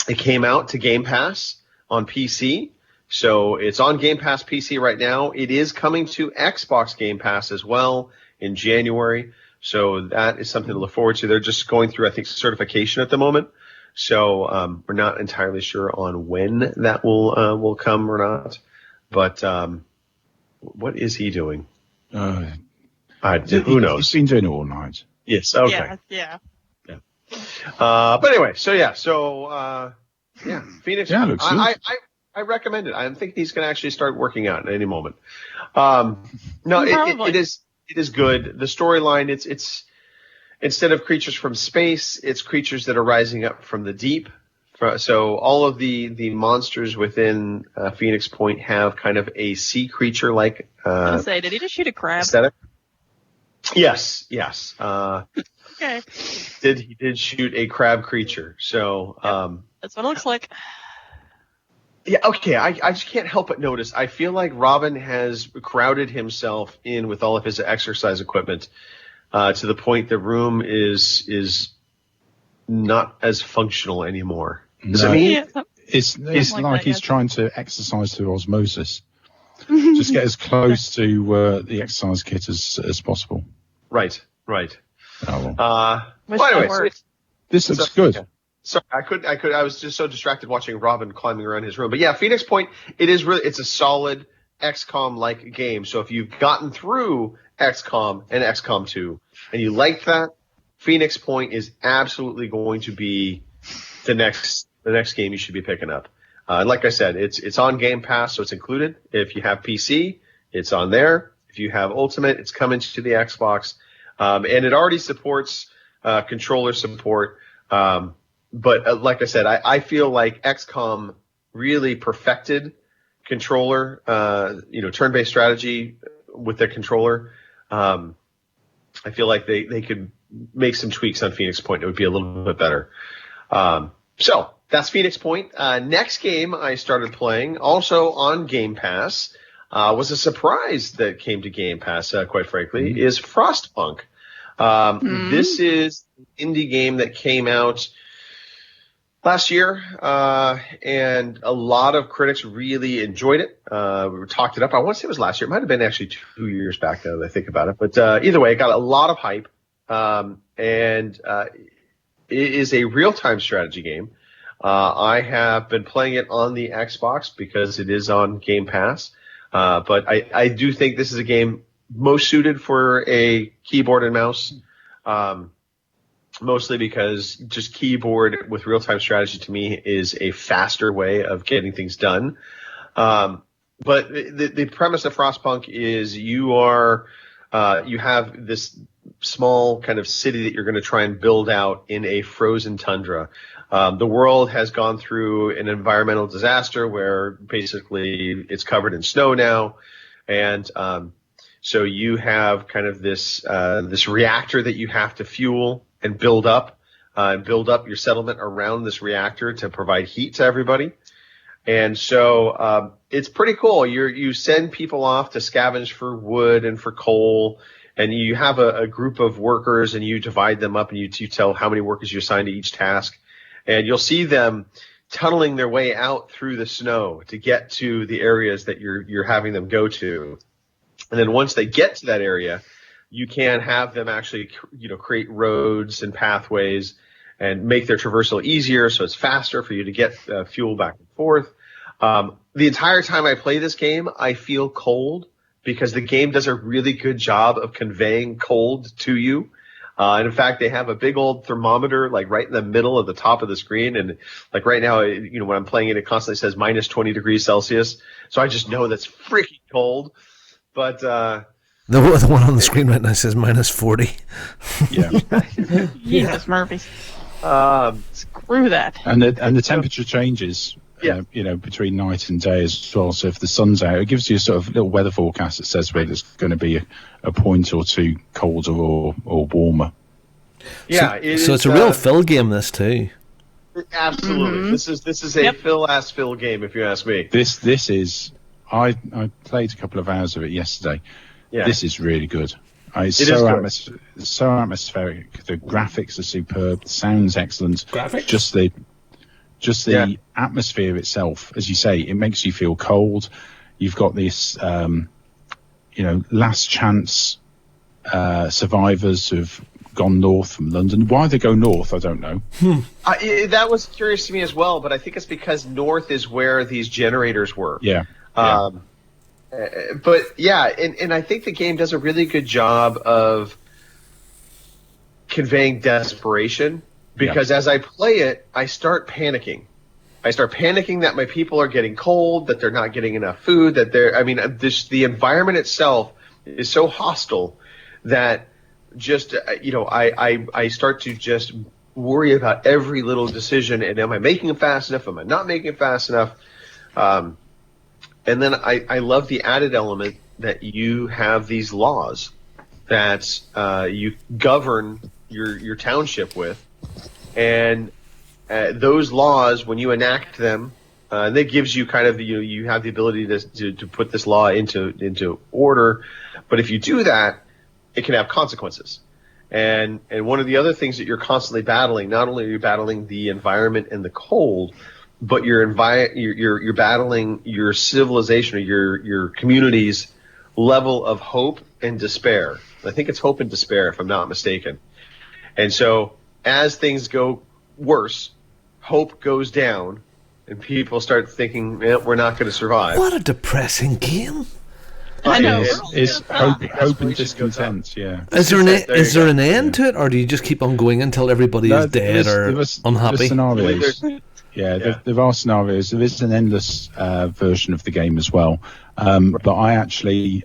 it came out to Game Pass on PC. So it's on Game Pass PC right now. It is coming to Xbox Game Pass as well in January. So that is something to look forward to. They're just going through, I think, certification at the moment. So we're not entirely sure on when that will come or not. But what is he doing? Who knows? He's been doing it all night. Yes. Okay. Yeah. But anyway, Phoenix. Yeah, looks good. I recommend it. I think he's going to actually start working out at any moment. It is good. The storyline, it's instead of creatures from space, it's creatures that are rising up from the deep. So all of the monsters within Phoenix Point have kind of a sea creature like. Did he just shoot a crab? Aesthetic. Yes. Okay. He did shoot a crab creature. So that's what it looks like. Yeah, okay. I just can't help but notice. I feel like Robin has crowded himself in with all of his exercise equipment to the point the room is not as functional anymore. Does it mean? Yeah. It's like he's trying to exercise through osmosis. Just get as close to the exercise kit as possible. Right. Oh, well. Anyways, this looks good. Yeah. Sorry, I was just so distracted watching Robin climbing around his room. But yeah, Phoenix Point, it's a solid XCOM-like game. So if you've gotten through XCOM and XCOM 2 and you like that, Phoenix Point is absolutely going to be the next game you should be picking up. And like I said, it's on Game Pass, so it's included. If you have PC, it's on there. If you have Ultimate, it's coming to the Xbox. And it already supports controller support. But like I said, I feel like XCOM really perfected controller, turn-based strategy with their controller. I feel like they could make some tweaks on Phoenix Point. It would be a little bit better. So that's Phoenix Point. Next game I started playing, also on Game Pass, was a surprise that came to Game Pass, quite frankly, is Frostpunk. This is an indie game that came out last year, and a lot of critics really enjoyed it. We talked it up. I want to say it was last year. It might have been actually 2 years back now that I think about it. But either way, it got a lot of hype, and it is a real-time strategy game. I have been playing it on the Xbox because it is on Game Pass. But I do think this is a game most suited for a keyboard and mouse. Mostly because just keyboard with real-time strategy to me is a faster way of getting things done. But the premise of Frostpunk is you have this small kind of city that you're going to try and build out in a frozen tundra. The world has gone through an environmental disaster where basically it's covered in snow now, and So you have kind of this reactor that you have to fuel and build up your settlement around this reactor to provide heat to everybody. And so it's pretty cool. You send people off to scavenge for wood and for coal, and you have a group of workers, and you divide them up, and you tell how many workers you assign to each task. And you'll see them tunneling their way out through the snow to get to the areas that you're having them go to. And then once they get to that area, you can have them actually, create roads and pathways and make their traversal easier, so it's faster for you to get fuel back and forth. The entire time I play this game, I feel cold because the game does a really good job of conveying cold to you. And in fact, they have a big old thermometer like right in the middle of the top of the screen. And like right now, when I'm playing it, it constantly says minus 20 degrees Celsius. So I just know that's freaking cold. But the one on the screen right now says minus 40. Yeah. Jesus, Murphy. Screw that. And the temperature changes. Between night and day as well. So if the sun's out, it gives you a sort of little weather forecast that says whether it's going to be a point or two colder or warmer. Yeah, so it's a real fill game, this too. Absolutely, this is a fill game, if you ask me. This is. I played a couple of hours of it yesterday. Yeah. This is really good. It's so atmospheric. The graphics are superb. The sound's excellent. Graphics? Just the atmosphere itself, as you say, it makes you feel cold. You've got this, last chance survivors who've gone north from London. Why they go north, I don't know. That was curious to me as well, but I think it's because north is where these generators were. Yeah. But yeah, and I think the game does a really good job of conveying desperation. Because as I play it, I start panicking. I start panicking that my people are getting cold, that they're not getting enough food, the environment itself is so hostile that just, I start to just worry about every little decision. And am I making it fast enough? Am I not making it fast enough? And then I love the added element that you have these laws that you govern your township with. And those laws, when you enact them, that gives you kind of you have the ability to put this law into order. But if you do that, it can have consequences. And one of the other things that you're constantly battling, not only are you battling the environment and the cold, but you're battling your civilization or your community's level of hope and despair. I think it's hope and despair, if I'm not mistaken. And so as things go worse, hope goes down, and people start thinking, we're not going to survive. What a depressing game. I know. It's hope and discontent, yeah. Is there an end to it, or do you just keep on going until everybody is dead or unhappy? Scenarios. There are scenarios. There is an endless version of the game as well. But I actually,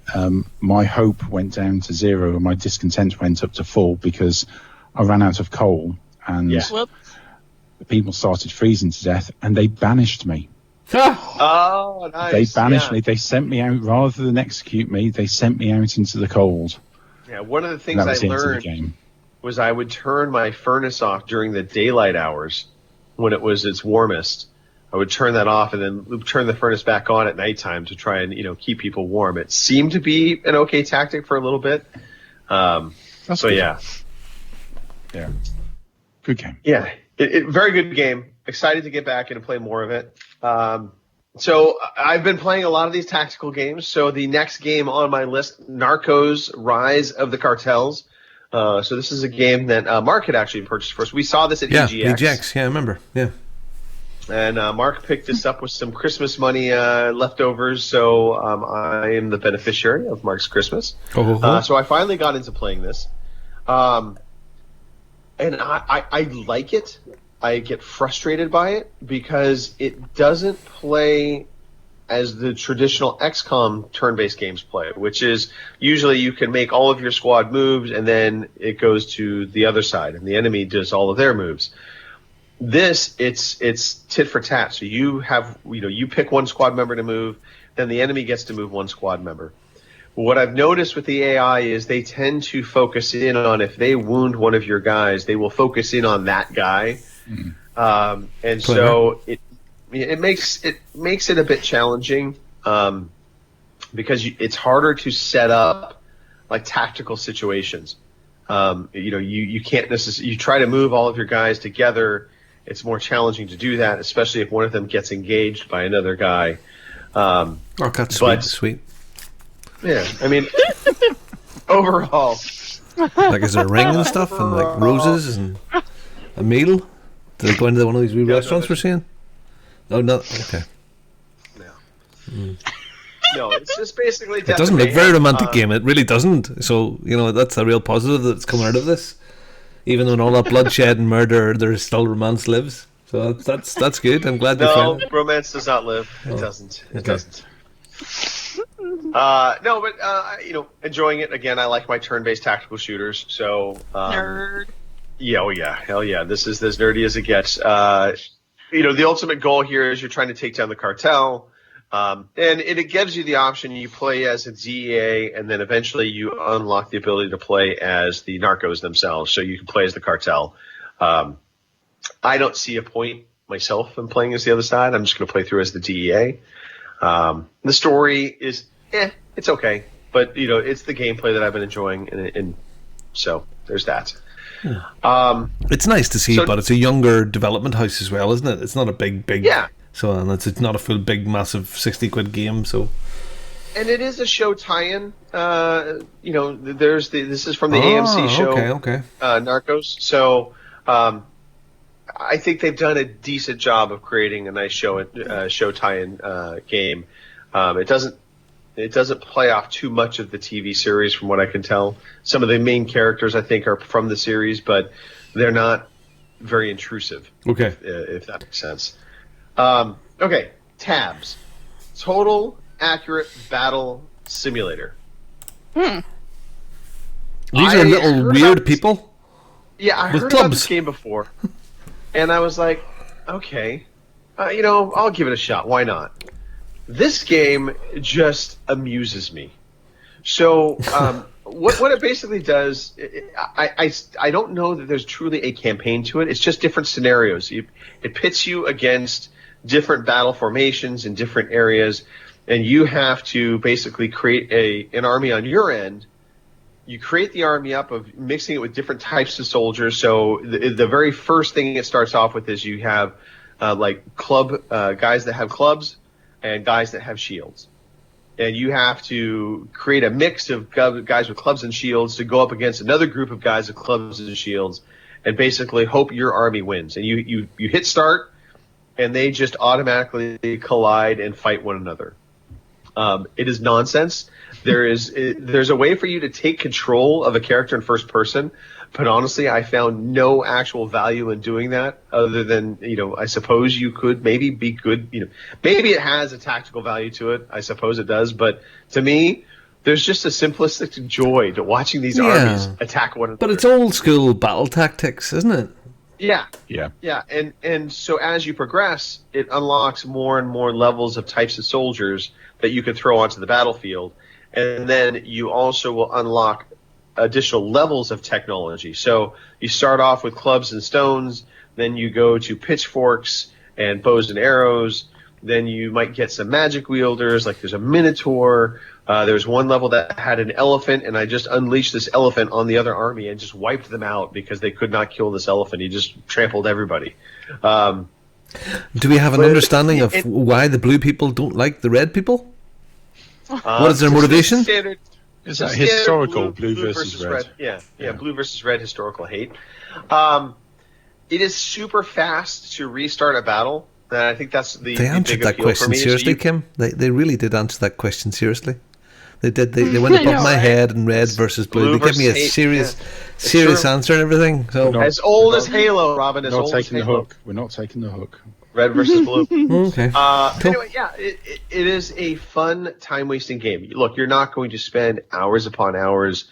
my hope went down to 0 and my discontent went up to full because I ran out of coal and people started freezing to death and they banished me. Oh, nice. They banished me. They sent me out rather than execute me. They sent me out into the cold. Yeah, one of the things I learned was I would turn my furnace off during the daylight hours when it was its warmest. I would turn that off and then turn the furnace back on at nighttime to try and keep people warm. It seemed to be an okay tactic for a little bit. That's good. Yeah, good game. Yeah, very good game. Excited to get back and play more of it. So I've been playing a lot of these tactical games. So the next game on my list, Narcos: Rise of the Cartels. So this is a game that Mark had actually purchased for us. We saw this at EGX. EGX, yeah, I remember. Yeah. And Mark picked this up with some Christmas money leftovers, so I am the beneficiary of Mark's Christmas. So I finally got into playing this. And I like it. I get frustrated by it because it doesn't play as the traditional XCOM turn-based games play, which is usually you can make all of your squad moves and then it goes to the other side and the enemy does all of their moves. This, it's tit for tat. So you have, you pick one squad member to move, then the enemy gets to move one squad member. what I've noticed with the AI is they tend to focus in on, if they wound one of your guys, they will focus in on that guy. And so it makes it a bit challenging because it's harder to set up like tactical situations. You can't necessarily, you try to move all of your guys together. It's more challenging to do that, especially if one of them gets engaged by another guy. That's sweet. Yeah, I mean, overall, like, is there a ring and stuff, and like roses and a meal? Do they go into one of these wee restaurants we're seeing? No, not okay. No, it's just basically. It doesn't look very romantic game. It really doesn't. So that's a real positive that's coming out of this. Even though in all that bloodshed and murder, there's still romance lives. So that's good. I'm glad you found it. Romance does not live. It doesn't. It doesn't. Enjoying it again. I like my turn-based tactical shooters. So Nerd. Yeah, hell yeah. This is as nerdy as it gets. The ultimate goal here is you're trying to take down the cartel. And it gives you the option. You play as a DEA, and then eventually you unlock the ability to play as the Narcos themselves. So you can play as the cartel. I don't see a point myself in playing as the other side. I'm just going to play through as the DEA. The story is, it's okay. But, it's the gameplay that I've been enjoying. And so there's that. It's nice to see, but it's a younger development house as well, isn't it? It's not a big. Yeah. So and it's not a full big massive 60 quid game. So, and it is a show tie-in. This is from the AMC show. Okay. Narcos. So, I think they've done a decent job of creating a nice show tie-in game. It doesn't play off too much of the TV series, from what I can tell. Some of the main characters I think are from the series, but they're not very intrusive. Okay, if that makes sense. Okay, tabs. Total Accurate Battle Simulator. These are little weird people. Yeah, I heard about this game before, and I was like, okay, I'll give it a shot. Why not? This game just amuses me. So, what it basically does, I don't know that there's truly a campaign to it. It's just different scenarios. It pits you against different battle formations in different areas, and you have to basically create an army on your end. You create the army up of mixing it with different types of soldiers. So the very first thing it starts off with is you have guys that have clubs and guys that have shields. And you have to create a mix of guys with clubs and shields to go up against another group of guys with clubs and shields, and basically hope your army wins. And you hit start, and they just automatically collide and fight one another. It is nonsense. There's a way for you to take control of a character in first person, but honestly, I found no actual value in doing that other than, I suppose you could maybe be good, maybe it has a tactical value to it. I suppose it does. But to me, there's just a simplistic joy to watching these armies attack one another. But it's old school battle tactics, isn't it? Yeah. And so as you progress, it unlocks more and more levels of types of soldiers that you can throw onto the battlefield. And then you also will unlock additional levels of technology. So you start off with clubs and stones, then you go to pitchforks and bows and arrows, then you might get some magic wielders, like there's a minotaur. There's one level that had an elephant, and I just unleashed this elephant on the other army and just wiped them out because they could not kill this elephant. He just trampled everybody. Do we have an understanding of why the blue people don't like the red people? What is their motivation? Is that historical blue versus red? Yeah, blue versus red historical hate. It is super fast to restart a battle. And I think that's they answered that question seriously, Kim. They really did answer that question seriously. They did. They went above my head and red versus blue. They gave me a serious answer and everything. So as old as Halo, Robin. As old as Halo. We're not taking the hook. Red versus blue. Okay. Anyway, it is a fun time-wasting game. Look, you're not going to spend hours upon hours,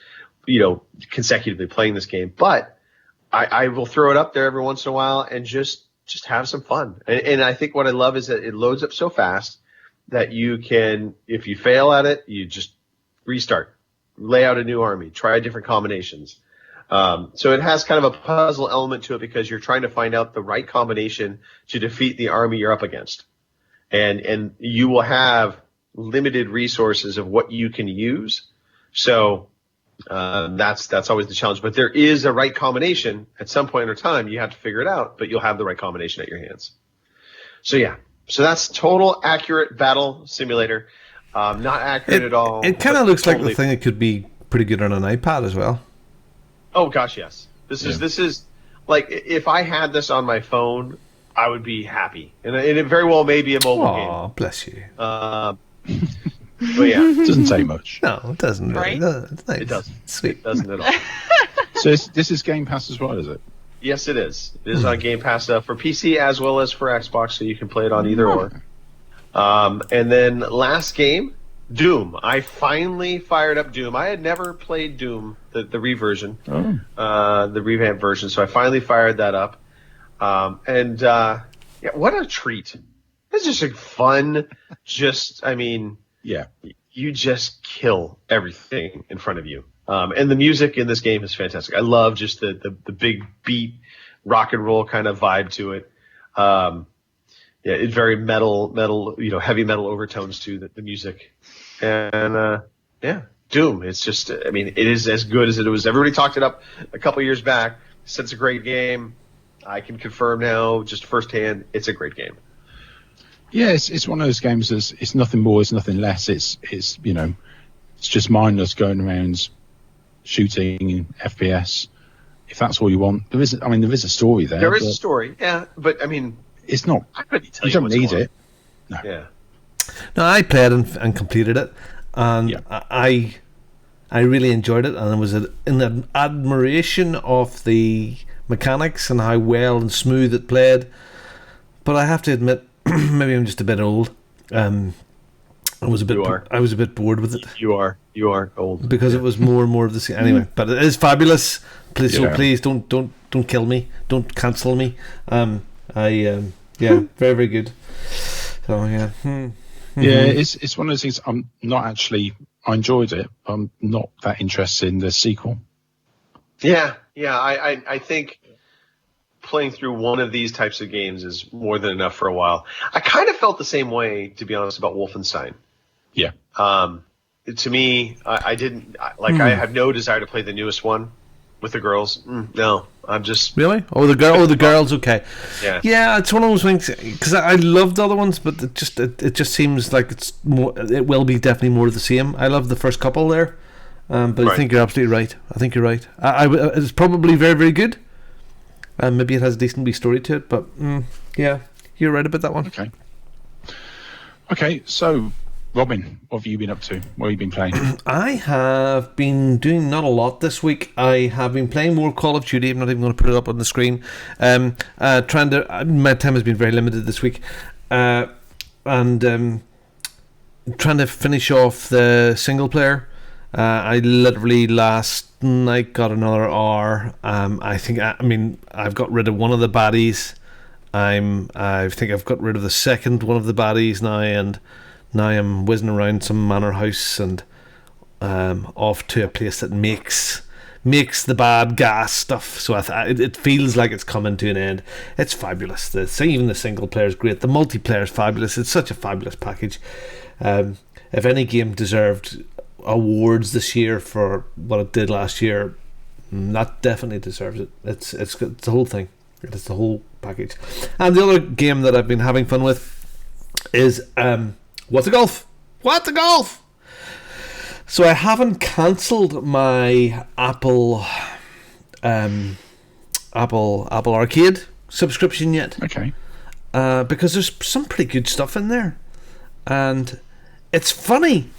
consecutively playing this game, but I will throw it up there every once in a while and just have some fun. And I think what I love is that it loads up so fast that you can, if you fail at it, you just restart, lay out a new army, try different combinations. So it has kind of a puzzle element to it because you're trying to find out the right combination to defeat the army you're up against. And you will have limited resources of what you can use. So that's always the challenge. But there is a right combination. At some point in time, you have to figure it out, but you'll have the right combination at your hands. So yeah. So that's total accurate battle simulator. Not accurate at all. It kind of looks like the thing that could be pretty good on an iPad as well. Oh gosh, yes. This is like if I had this on my phone, I would be happy, and it very well may be a mobile game. Oh, bless you. But yeah, it doesn't say much. No, it doesn't. Right? Really. It's nice. It doesn't. Sweet. It doesn't at all. So this is Game Pass as well, is it? Yes, it is. It is on Game Pass for PC as well as for Xbox, so you can play it on either or. And then last game, Doom. I finally fired up Doom. I had never played Doom, the reversion, the revamped version, so I finally fired that up. Yeah, what a treat. It's just a fun, you just kill everything in front of you. And the music in this game is fantastic. I love just the big beat, rock and roll kind of vibe to it. Yeah, it's very metal, heavy metal overtones to the music. And, yeah, Doom. It's just, it is as good as it was. Everybody talked it up a couple years back. Said it's a great game. I can confirm now, just firsthand, it's a great game. Yeah, it's one of those games that's it's nothing more, it's nothing less. It's just mindless going around shooting FPS. If that's all you want, there is a story there. There is a story, yeah, but it's not. I couldn't tell you don't need on. it. No. Yeah. No, I played and completed it, and I really enjoyed it, and it was in admiration of the mechanics and how well and smooth it played. But I have to admit, maybe I'm just a bit old. I was a bit bored with it. You are old because it was more and more of the same. Anyway, but it is fabulous. Please, so please don't kill me. Don't cancel me. Very very good. So yeah. Yeah, it's one of those things. I'm not actually. I enjoyed it. I'm not that interested in the sequel. Yeah. I think playing through one of these types of games is more than enough for a while. I kind of felt the same way, to be honest, about Wolfenstein. Yeah. To me, I didn't I have no desire to play the newest one with the girls. No, I'm just really. The girls. Okay. Yeah. Yeah, it's one of those things because I loved the other ones, but it just seems like it's more. It will be definitely more of the same. I love the first couple there, but right. I think you're absolutely right. I think you're right. It's probably very very good. Maybe it has a decent wee story to it, but yeah, you're right about that one. Okay. So, Robin, what have you been up to? What have you been playing? I have been doing not a lot this week. I have been playing more Call of Duty. I'm not even going to put it up on the screen. My time has been very limited this week, and trying to finish off the single player. I literally last night got another hour. I've got rid of one of the baddies. I think I've got rid of the second one of the baddies now, and now I'm whizzing around some manor house and off to a place that makes the bad gas stuff. So it feels like it's coming to an end. It's fabulous. Even the single player is great. The multiplayer is fabulous. It's such a fabulous package. If any game deserved awards this year for what it did last year, that definitely deserves it. It's the whole thing. It's the whole package. And the other game that I've been having fun with is What's a Golf? So I haven't cancelled my Apple Arcade subscription yet. Okay. Because there's some pretty good stuff in there, and it's funny.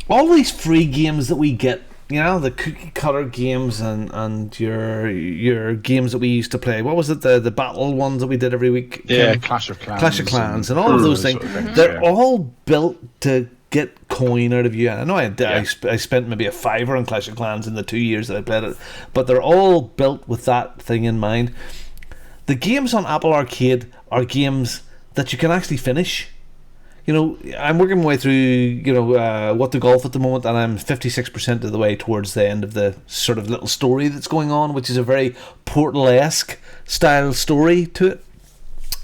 All these free games that we get, the cookie cutter games and your games that we used to play. What was it? The battle ones that we did every week? Yeah, Clash of Clans and all of those things. They're all built to get coin out of you. I know I spent maybe $5 on Clash of Clans in the 2 years that I played it, but they're all built with that thing in mind. The games on Apple Arcade are games that you can actually finish. I'm working my way through, What the Golf at the moment, and I'm 56% of the way towards the end of the sort of little story that's going on, which is a very Portal-esque style story to it.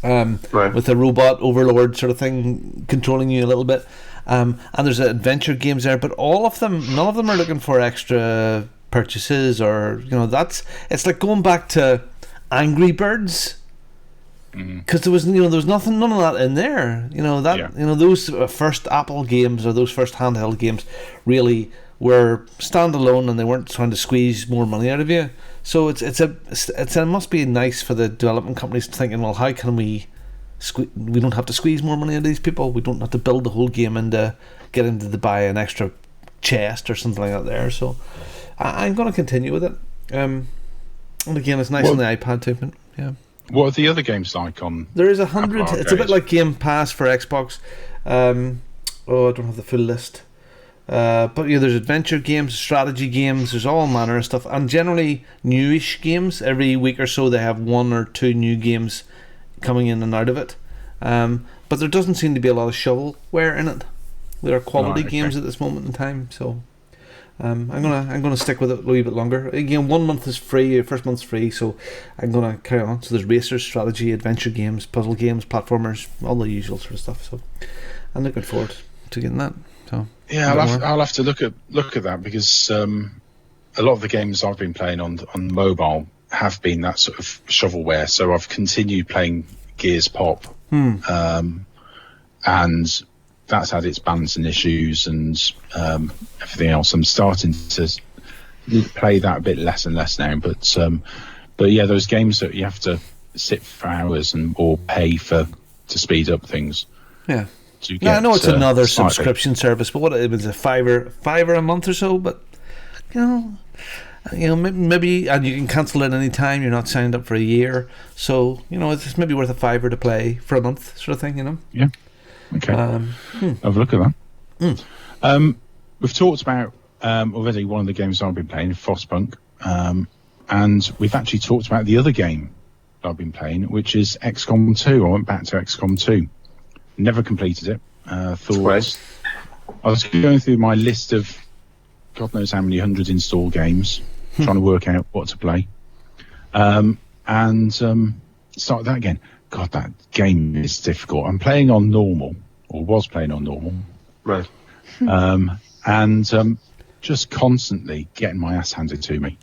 With a robot overlord sort of thing controlling you a little bit. And there's adventure games there, but none of them are looking for extra purchases or, it's like going back to Angry Birds. Because there was none of that in there. Those first Apple games or those first handheld games really were standalone, and they weren't trying to squeeze more money out of you. So it must be nice for the development companies thinking, well, how can we don't have to squeeze more money out of these people. We don't have to build the whole game and get into to buy an extra chest or something like that there. So I'm going to continue with it. And again, it's nice on the iPad too. But yeah. What are the other games like on? There is 100. It's a bit like Game Pass for Xbox. I don't have the full list. But there's adventure games, strategy games. There's all manner of stuff, and generally newish games. Every week or so, they have 1 or 2 new games coming in and out of it. But there doesn't seem to be a lot of shovelware in it. There are quality games at this moment in time, so. I'm gonna stick with it a little bit longer. Again, 1 month is free, first month's free, so I'm gonna carry on. So there's racers, strategy, adventure games, puzzle games, platformers, all the usual sort of stuff. So I'm looking forward to getting that. So yeah, I'll have to look at that, because a lot of the games I've been playing on mobile have been that sort of shovelware. So I've continued playing Gears Pop, and that's had its balancing issues and everything else. I'm starting to play that a bit less and less now, but yeah, those games that you have to sit for hours or pay to speed up things. Yeah. I know it's another subscription service, but what it was, a fiver a month or so. But maybe, and you can cancel it any time. You're not signed up for a year, so it's maybe worth a $5 to play for a month, sort of thing. Yeah. Okay. Have a look at that. We've talked about already one of the games I've been playing, Frostpunk, and we've actually talked about the other game I've been playing, which is XCOM 2. I went back to XCOM 2. Never completed it. I was going through my list of God knows how many 100 install games, trying to work out what to play, and started that again. God, that game is difficult. I'm playing on normal, or was playing on normal. Right. And just constantly getting my ass handed to me.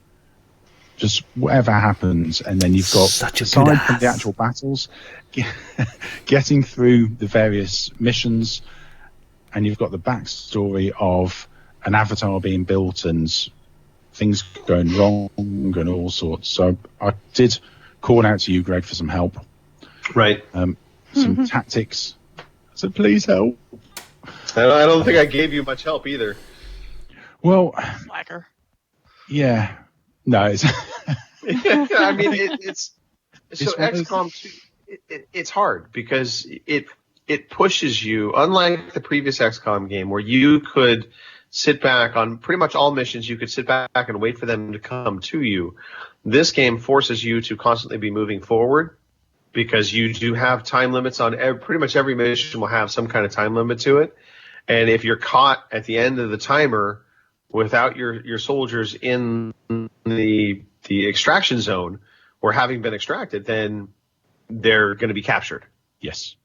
Just whatever happens, and then you've got, aside from the actual battles, getting through the various missions, and you've got the backstory of an avatar being built and things going wrong and all sorts. So I did call out to you, Greg, for some help. Right. Some tactics. So please help. I don't think I gave you much help either. Well, Slacker. Yeah. No, it's. I mean, it's so XCOM 2. It's hard because it pushes you. Unlike the previous XCOM game, where you could sit back on pretty much all missions, you could sit back and wait for them to come to you. This game forces you to constantly be moving forward, because you do have time limits on pretty much every mission will have some kind of time limit to it. And if you're caught at the end of the timer without your soldiers in the extraction zone or having been extracted, then they're going to be captured. Yes.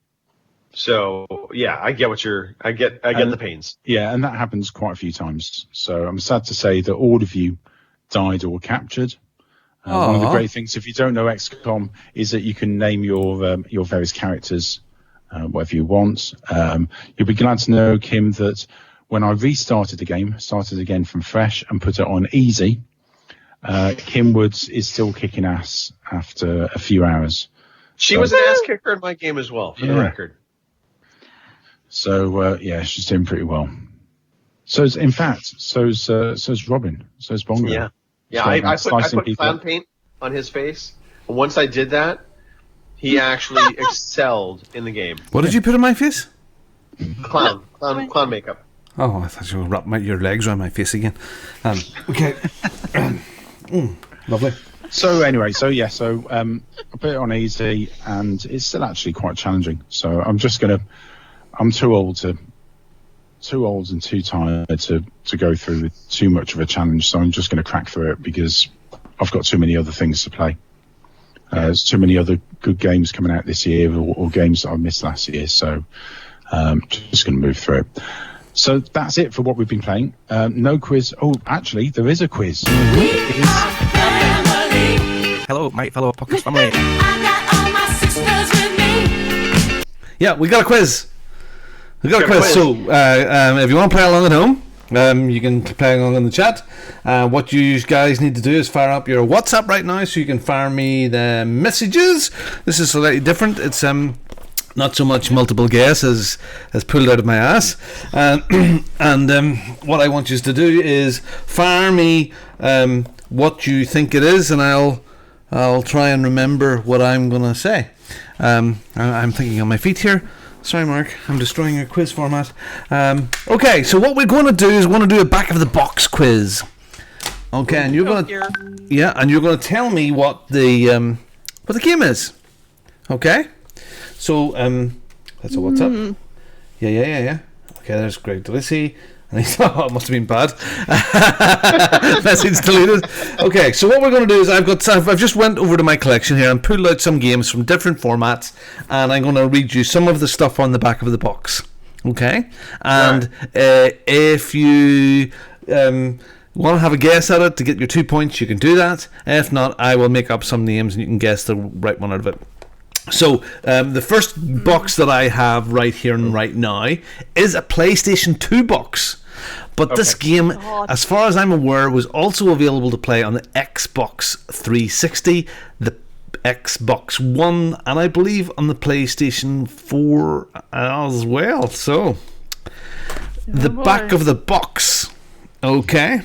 So yeah, I get the pains. Yeah, and that happens quite a few times. So I'm sad to say that all of you died or were captured. One of the great things, if you don't know XCOM, is that you can name your various characters whatever you want. You'll be glad to know, Kim, that when I restarted the game, started again from fresh and put it on easy, Kim Woods is still kicking ass after a few hours. She was an ass kicker in my game as well, for the record. So she's doing pretty well. So's Robin. So's Bongo. Yeah. Yeah, I put clown paint on his face. And once I did that, he actually excelled in the game. What did you put on my face? Clown makeup. Oh, I thought you were wrapping your legs around my face again. Okay. Lovely. So anyway, I put it on easy, and it's still actually quite challenging. So I'm I'm too old and too tired to go through with too much of a challenge. So I'm just going to crack through it because I've got too many other things to play. There's too many other good games coming out this year, or games that I missed last year. So just going to move through it. So that's it for what we've been playing. No quiz. Oh, actually, there is a quiz. Hello, my fellow podcast family. Yeah, we got a quiz. So, if you want to play along at home, you can play along in the chat. What you guys need to do is fire up your WhatsApp right now so you can fire me the messages. This is slightly different. It's not so much multiple guess as pulled out of my ass. And what I want you to do is fire me what you think it is, and I'll try and remember what I'm going to say. I'm thinking on my feet here. Sorry, Mark, I'm destroying your quiz format. Okay, so what we're going to do is a back of the box quiz. Okay, and you're going to tell me what the game is. Okay, so that's a WhatsApp. Yeah. Okay, there's Greg Delacy. And he thought, it must have been bad. Message deleted. Okay, so what we're going to do is I've just went over to my collection here and pulled out some games from different formats, and I'm going to read you some of the stuff on the back of the box. Okay, and if you want to have a guess at it to get your 2 points, you can do that. If not, I will make up some names and you can guess the right one out of it. So the first box that I have right here and right now is a PlayStation 2 box. But this game, as far as I'm aware, was also available to play on the Xbox 360, the Xbox One, and I believe on the PlayStation 4 as well. So, the back of the box. Okay.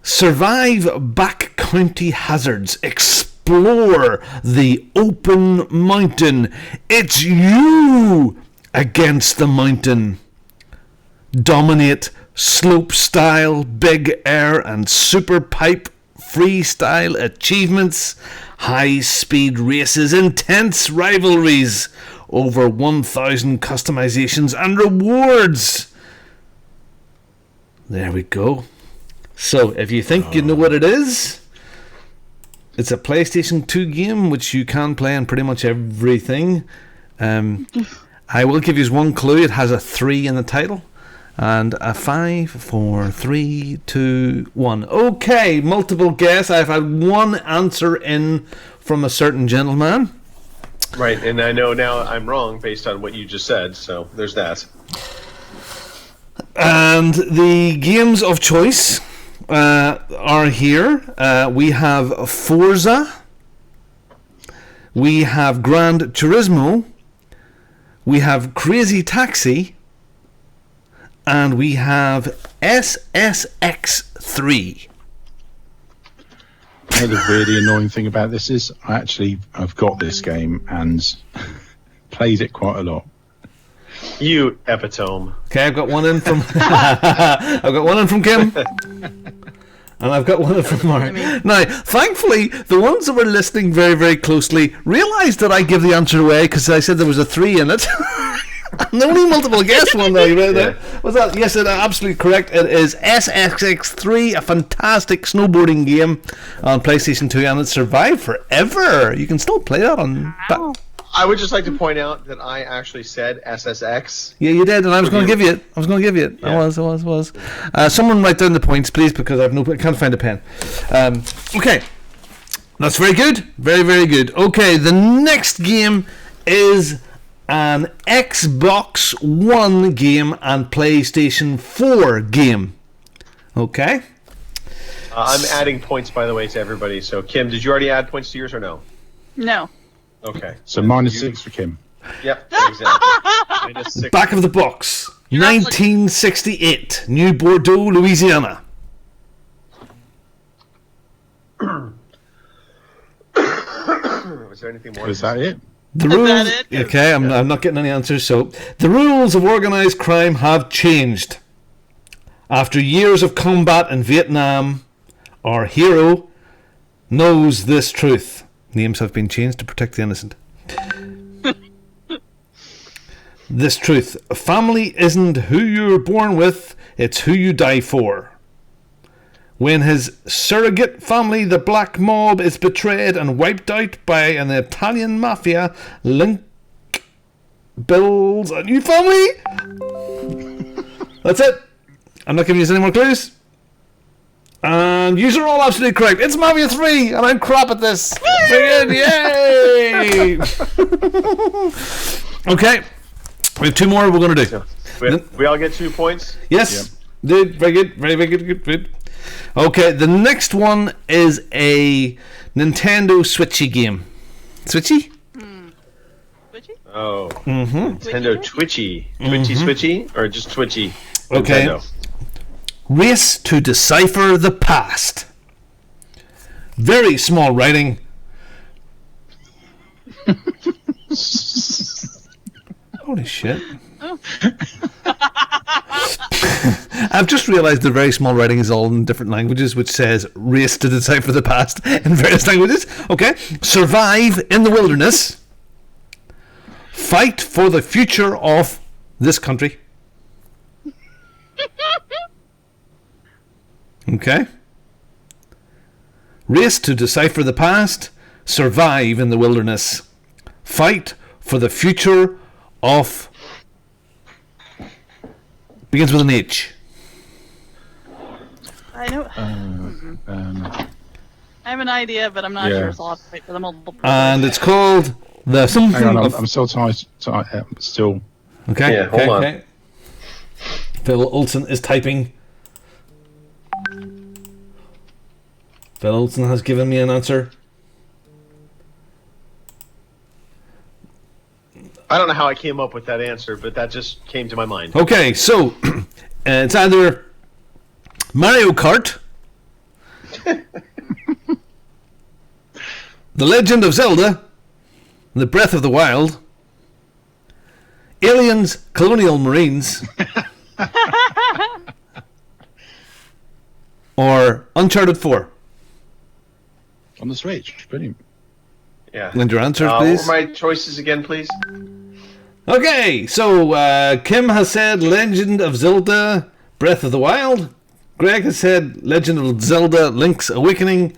Survive backcountry hazards. Explore the open mountain. It's you against the mountain. Dominate slope style, big air and super pipe freestyle achievements, high speed races, intense rivalries, over 1,000 customizations and rewards. There we go. So if you think you know what it is, it's a PlayStation 2 game which you can play on pretty much everything. I will give you one clue. It has a 3 in the title. And a 5, 4, 3, 2, 1. Okay, multiple guess. I've had one answer in from a certain gentleman. Right, and I know now I'm wrong based on what you just said, so there's that. And the games of choice are here. We have Forza. We have Gran Turismo. We have Crazy Taxi. And we have SSX3. You know, the really annoying thing about this is I've got this game and played it quite a lot. You epitome. Okay, I've got one in from Kim. And I've got one in from Mark. Now, thankfully, the ones that were listening very, very closely realised that I give the answer away because I said there was a 3 in it. The only multiple guess one though, was that? Yes, it's absolutely correct. It is SSX3, a fantastic snowboarding game on PlayStation 2, and it survived forever. You can still play that on. I would just like to point out that I actually said SSX. Yeah, you did, and I was going to give you it. Yeah. I was. Someone write down the points, please, because I can't find a pen. Okay, that's very good. Very, very good. Okay, the next game is an Xbox One game and PlayStation 4 game. Okay? I'm adding points, by the way, to everybody. So, Kim, did you already add points to yours or no? No. Okay. So -6 for Kim. Yep, exactly. Back of the box. 1968. New Bordeaux, Louisiana. Was there anything more? Is that it? The rules. Okay, I'm not getting any answers. So, the rules of organized crime have changed. After years of combat in Vietnam, our hero knows this truth. Names have been changed to protect the innocent. this truth. Family isn't who you're born with, it's who you die for. When his surrogate family, the Black Mob, is betrayed and wiped out by an Italian mafia, Link builds a new family. That's it. I'm not giving you any more clues. And you are all absolutely correct. It's Mafia 3, and I'm crap at this. Brilliant, yay! Okay, we have 2 more we're going to do. We all get 2 points? Yes. Yep. Very good, very good. Okay, the next one is a Nintendo Switchy game. Switchy? Switchy? Oh. Nintendo Twitchy. Switchy? Or just Twitchy? Okay. Nintendo. Race to decipher the past. Very small writing. Holy shit. I've just realised the very small writing is all in different languages, which says race to decipher the past in various languages. Okay. Survive in the wilderness. Fight for the future of this country. Okay. Race to decipher the past. Survive in the wilderness. Fight for the future of... Begins with an H. I know. I have an idea, but I'm not sure, so I'll have to wait for the multiple. And it's called the something. Hang on, I'm still still. Okay. Yeah, hold on. Okay. Phil Olsen is typing. Phil Olsen has given me an answer. I don't know how I came up with that answer, but that just came to my mind. Okay, so it's either Mario Kart, The Legend of Zelda, The Breath of the Wild, Aliens, Colonial Marines, or Uncharted 4. On the Switch, brilliant. Yeah. And your answers, What please. were my choices again, please? Okay, so Kim has said Legend of Zelda, Breath of the Wild. Greg has said Legend of Zelda, Link's Awakening.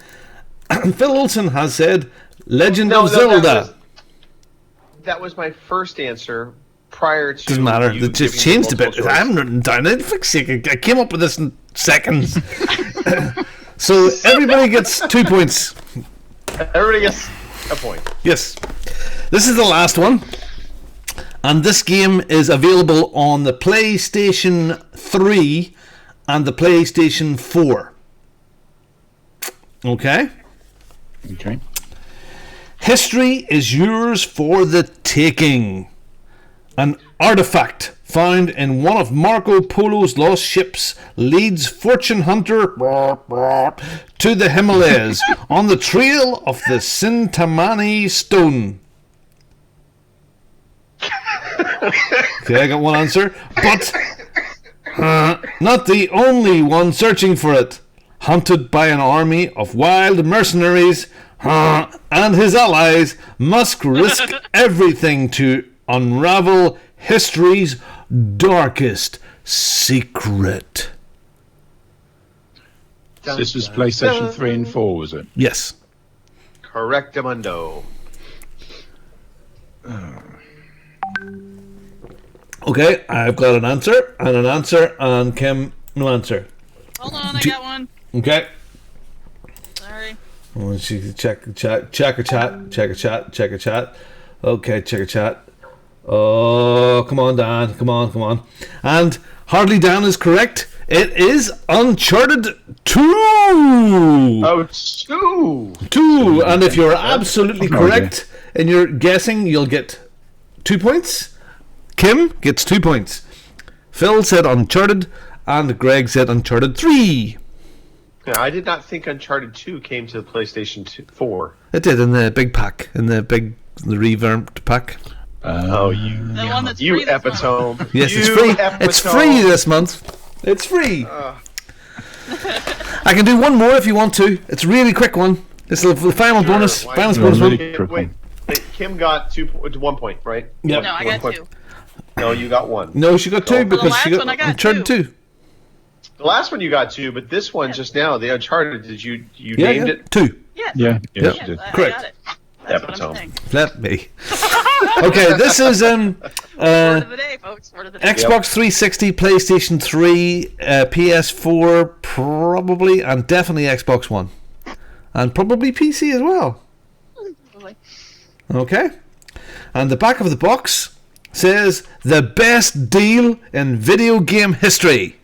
And Phil Olsen has said Legend of Zelda. That was my first answer prior to... Doesn't matter, you it just giving me changed a multiple bit. choice. I haven't written down it. For sake, I came up with this in seconds. So everybody gets 2 points. Everybody gets a point. Yes. This is the last one. And this game is available on the PlayStation 3 and the PlayStation 4. Okay? Okay. History is yours for the taking. An artifact found in one of Marco Polo's lost ships leads fortune hunter to the Himalayas on the trail of the Sintamani stone. Okay, I got one answer, but not the only one searching for it. Hunted by an army of wild mercenaries, and his allies must risk everything to unravel history's darkest secret. This was PlayStation 3 and 4, was it? Yes. Correctamundo. Okay, I've got an answer, and Kim, no answer. Hold on, I got one. Okay. Sorry. Oh, she check a chat. Okay, check a chat. Oh, come on, Dan. Come on. And hardly Dan is correct. It is Uncharted 2. Oh, 2. 2. And if you're absolutely correct in your guessing, you'll get 2 points. Kim gets 2 points. Phil said Uncharted, and Greg said Uncharted 3. Yeah, I did not think Uncharted 2 came to the PlayStation 4. It did in the big pack, the revamped pack. The one that's You free this epitome. month. Yes, it's You free. epitome. It's free this month. It's free. I can do one more if you want to. It's a really quick one. This is the final bonus. Why Final not? bonus one. Really quick one. Wait, Kim got 1 point, right? Yep. No, I got 2. No, you got one. No, she got two because last she got one I got Uncharted 2. The last one you got two, but this one just now, the Uncharted, did you named it? 2. Yes. Yeah, Yes, she did. I Correct. got it. That's what I'm saying. Let me. Okay, this is Word of the day, folks. Word of the day. Xbox 360, PlayStation 3, PS4, probably, and definitely Xbox One. And probably PC as well. Okay. And the back of the box says, the best deal in video game history.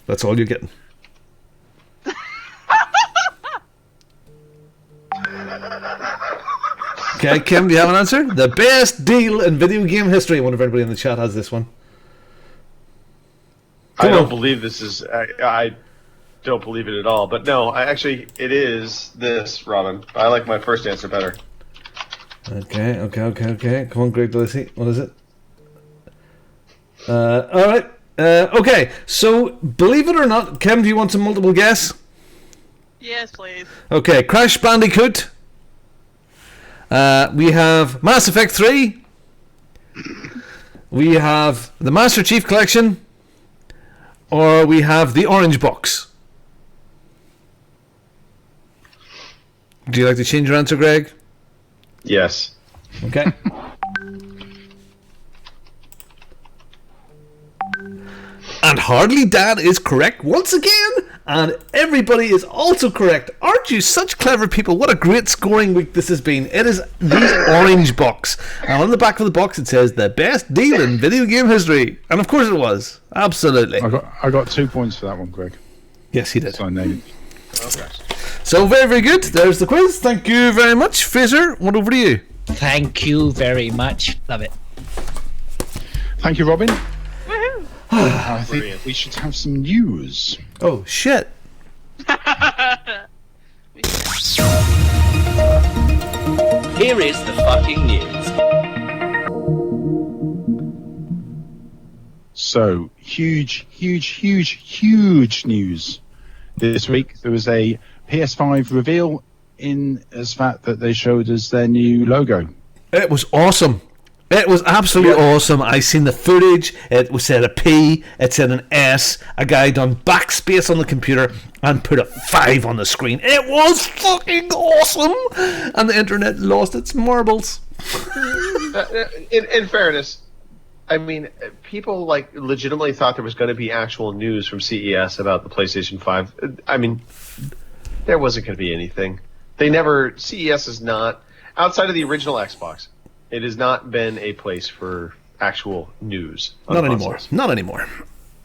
That's all you're getting. Okay, Kim, do you have an answer? The best deal in video game history. I wonder if everybody in the chat has this one. I don't believe this is. I don't believe it at all. But no, it is this, Robin. I like my first answer better. Okay. Come on, Greg Delacy. What is it? All right. Okay, so believe it or not, Kim, do you want some multiple guess? Yes, please. Okay, Crash Bandicoot. We have Mass Effect 3. We have the Master Chief Collection. Or we have the Orange Box. Do you like to change your answer, Greg? Yes. Okay. And Hardly Dad is correct once again, and everybody is also correct. Aren't you such clever people? What a great scoring week this has been. It is the Orange Box, and on the back of the box it says the best deal in video game history, and of course it was. Absolutely. I got 2 points for that one, Greg. Yes, he did. So I named it. Okay. So very, very good. There's the quiz. Thank you very much, Fraser. What over to you? Thank you very much. Love it. Thank you, Robin. Woohoo! I think we should have some news. Oh shit. Here is the fucking news. So, huge news. This week there was a PS5 reveal in as fact that they showed us their new logo. It was awesome. It was absolutely awesome. I seen the footage. It was said a P, it said an S. A guy done backspace on the computer and put a 5 on the screen. It was fucking awesome. And the internet lost its marbles. In fairness, I mean, people legitimately thought there was going to be actual news from CES about the PlayStation 5. I mean, there wasn't going to be anything. CES is not, outside of the original Xbox, it has not been a place for actual news. Not anymore.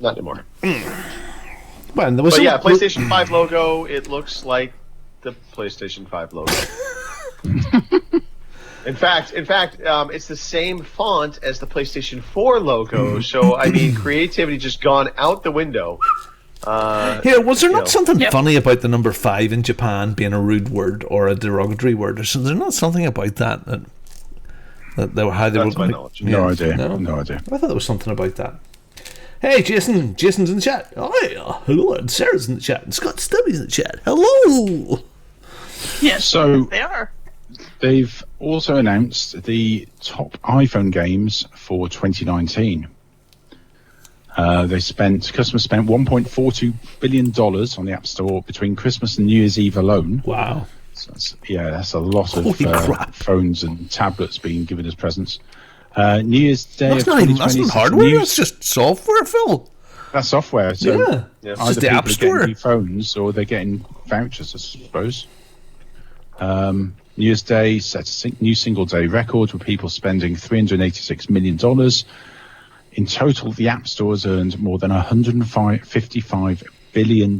Well, there was PlayStation 5 logo, it looks like the PlayStation 5 logo. In fact, it's the same font as the PlayStation 4 logo. So, I mean, creativity just gone out the window. Was there not something funny about the number 5 in Japan being a rude word or a derogatory word? Or something? There's not something about that how they That's were. my knowledge. No idea. No? No idea. I thought there was something about that. Hey, Jason. Jason's in the chat. Oh, yeah. Hello. And Sarah's in the chat. And Scott Stubby's in the chat. Hello. Yes, So they are. they've also announced the top iPhone games for 2019. Customers spent $1.42 billion on the App Store between Christmas and New Year's Eve alone. Wow. So that's a lot of phones and tablets being given as presents. New Year's Day. That's not hardware. That's just software, Phil. That's software. So yeah. It's just the App Store. Getting new phones or they're getting vouchers, I suppose. New Year's Day sets a new single day record with people spending $386 million. In total, the App Store has earned more than $155 billion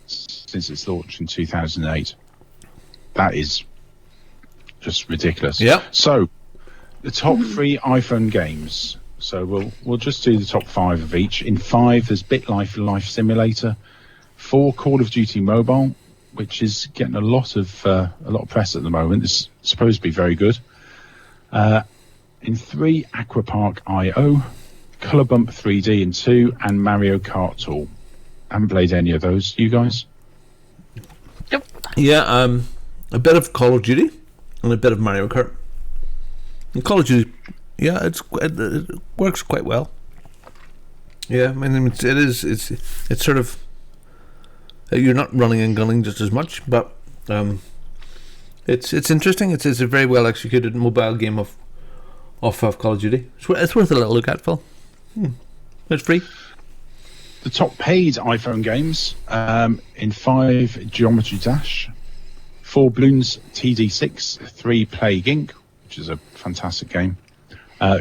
since its launch in 2008. That is just ridiculous. Yeah. So, the top 3 iPhone games. So we'll just do the top 5 of each. In 5, there's BitLife Life Simulator. 4, Call of Duty Mobile, which is getting a lot of press at the moment. It's supposed to be very good. In 3, Aquapark IO, Color Bump 3D in 2, and Mario Kart Tour. I haven't played any of those. You guys? Yep. Yeah, a bit of Call of Duty and a bit of Mario Kart. And Call of Duty Yeah, it works quite well. Yeah, I mean, it's sort of you're not running and gunning just as much, but it's interesting. It's a very well executed mobile game of Call of Duty. It's worth a little look at, Phil. It's free. The top paid iPhone games in 5 Geometry Dash, 4 Bloons TD6, 3 Plague Inc., which is a fantastic game,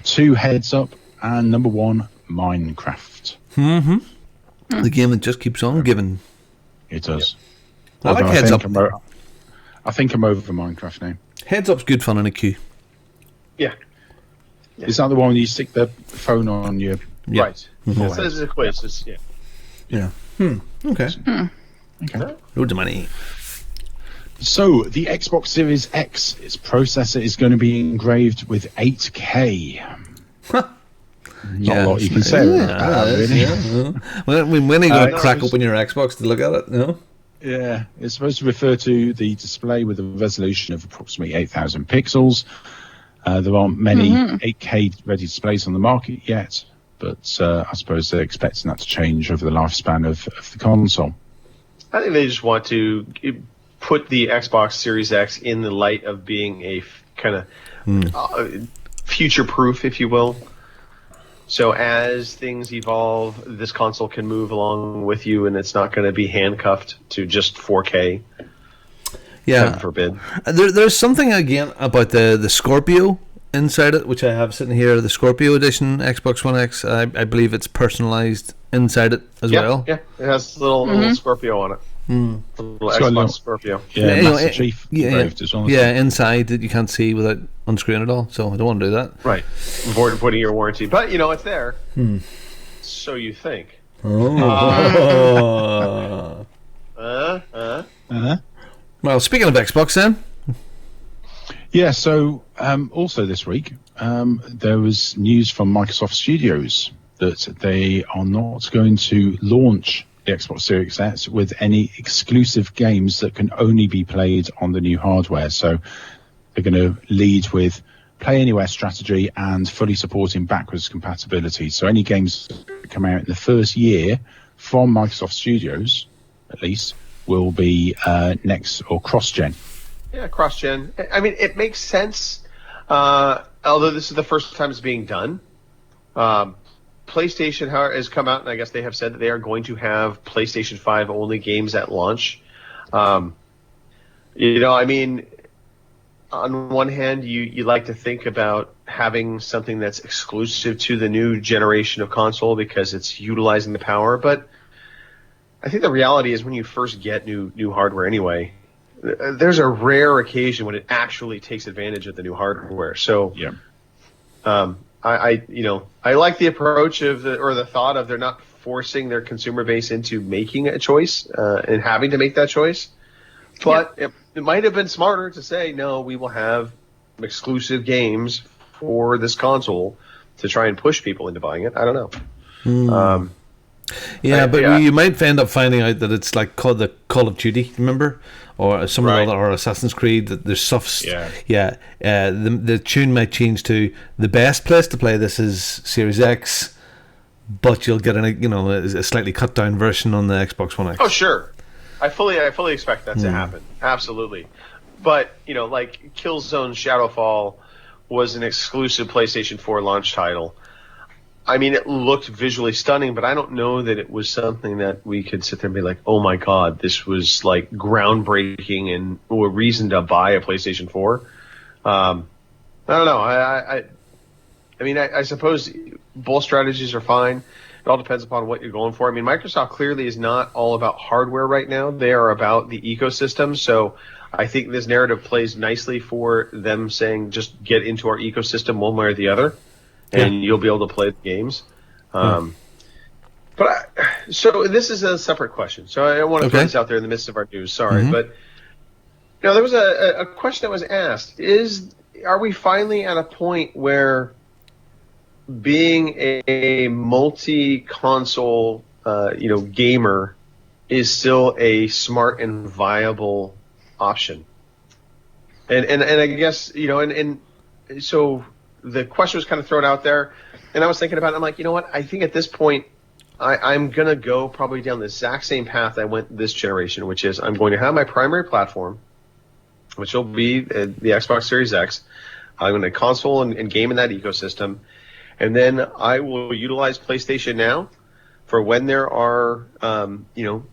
2 Heads Up, and number 1 Minecraft. The game that just keeps on giving. It does. I like Heads Up. I think I'm over for Minecraft now. Heads Up's good fun in a queue. Yeah. Is that the one where you stick the phone on your... Yeah. Right. It says a quiz. Yeah. Okay. Okay. Loads of money. So, the Xbox Series X, its processor is going to be engraved with 8K. Not a lot you can say about that, really. When are you going to crack open your Xbox to look at it? No? Yeah, it's supposed to refer to the display with a resolution of approximately 8,000 pixels. There aren't many 8K ready displays on the market yet, but I suppose they're expecting that to change over the lifespan of the console. I think they just want to put the Xbox Series X in the light of being a kind of future-proof, if you will. So as things evolve, this console can move along with you, and it's not going to be handcuffed to just 4K. Yeah, Heaven forbid. There's something again about the Scorpio inside it, which I have sitting here. The Scorpio edition Xbox One X. I believe it's personalized inside it as well. Yeah, it has a little Scorpio on it. Little Xbox Scorpio. Yeah, Master Chief engraved as well. Yeah, inside that you can't see without unscrewing it all. So I don't want to do that. Right. Putting your warranty, but it's there. So you think. Well, speaking of Xbox, then. Yeah. So also this week, there was news from Microsoft Studios that they are not going to launch the Xbox Series X with any exclusive games that can only be played on the new hardware. So they're going to lead with Play Anywhere strategy and fully supporting backwards compatibility. So any games that come out in the first year from Microsoft Studios, at least, will be next or cross-gen. Yeah, cross-gen. I mean, it makes sense, although this is the first time it's being done. PlayStation has come out, and I guess they have said that they are going to have PlayStation 5 only games at launch. I mean, on one hand, you like to think about having something that's exclusive to the new generation of console because it's utilizing the power, but I think the reality is when you first get new hardware anyway, there's a rare occasion when it actually takes advantage of the new hardware. So, I like the approach of the thought of they're not forcing their consumer base into making a choice and having to make that choice. But it might have been smarter to say, no, we will have exclusive games for this console to try and push people into buying it. I don't know. You might end up finding out that it's like the Call of Duty, remember? Or some of the other, or Assassin's Creed, that there's stuff. The tune might change to the best place to play this is Series X, but you'll get a slightly cut down version on the Xbox One X. Oh, sure. I fully expect that to happen. Absolutely. But, like Killzone Shadowfall was an exclusive PlayStation 4 launch title. I mean, it looked visually stunning, but I don't know that it was something that we could sit there and be like, oh my God, this was like groundbreaking and a reason to buy a PlayStation 4. I don't know. I suppose both strategies are fine. It all depends upon what you're going for. I mean, Microsoft clearly is not all about hardware right now. They are about the ecosystem. So I think this narrative plays nicely for them saying, just get into our ecosystem one way or the other. And you'll be able to play the games. So this is a separate question. So I want to throw this out there in the midst of our news. Sorry. But there was a question that was asked. Are we finally at a point where being a multi-console gamer is still a smart and viable option? And I guess, so the question was kind of thrown out there, and I was thinking about it. I'm like, you know what? I think at this point, I'm going to go probably down the exact same path I went this generation, which is I'm going to have my primary platform, which will be the Xbox Series X. I'm going to console and game in that ecosystem. And then I will utilize PlayStation Now for when there are,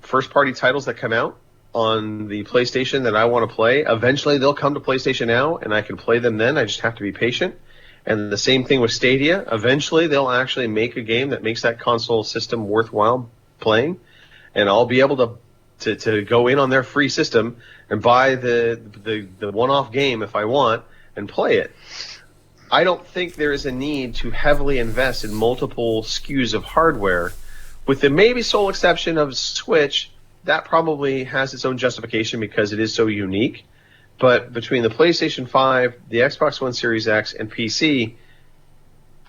first-party titles that come out on the PlayStation that I want to play. Eventually, they'll come to PlayStation Now, and I can play them then. I just have to be patient. And the same thing with Stadia. Eventually, they'll actually make a game that makes that console system worthwhile playing, and I'll be able to go in on their free system and buy the one-off game if I want and play it. I don't think there is a need to heavily invest in multiple SKUs of hardware, with the maybe sole exception of Switch. That probably has its own justification because it is so unique. But between the PlayStation 5, the Xbox One Series X, and PC,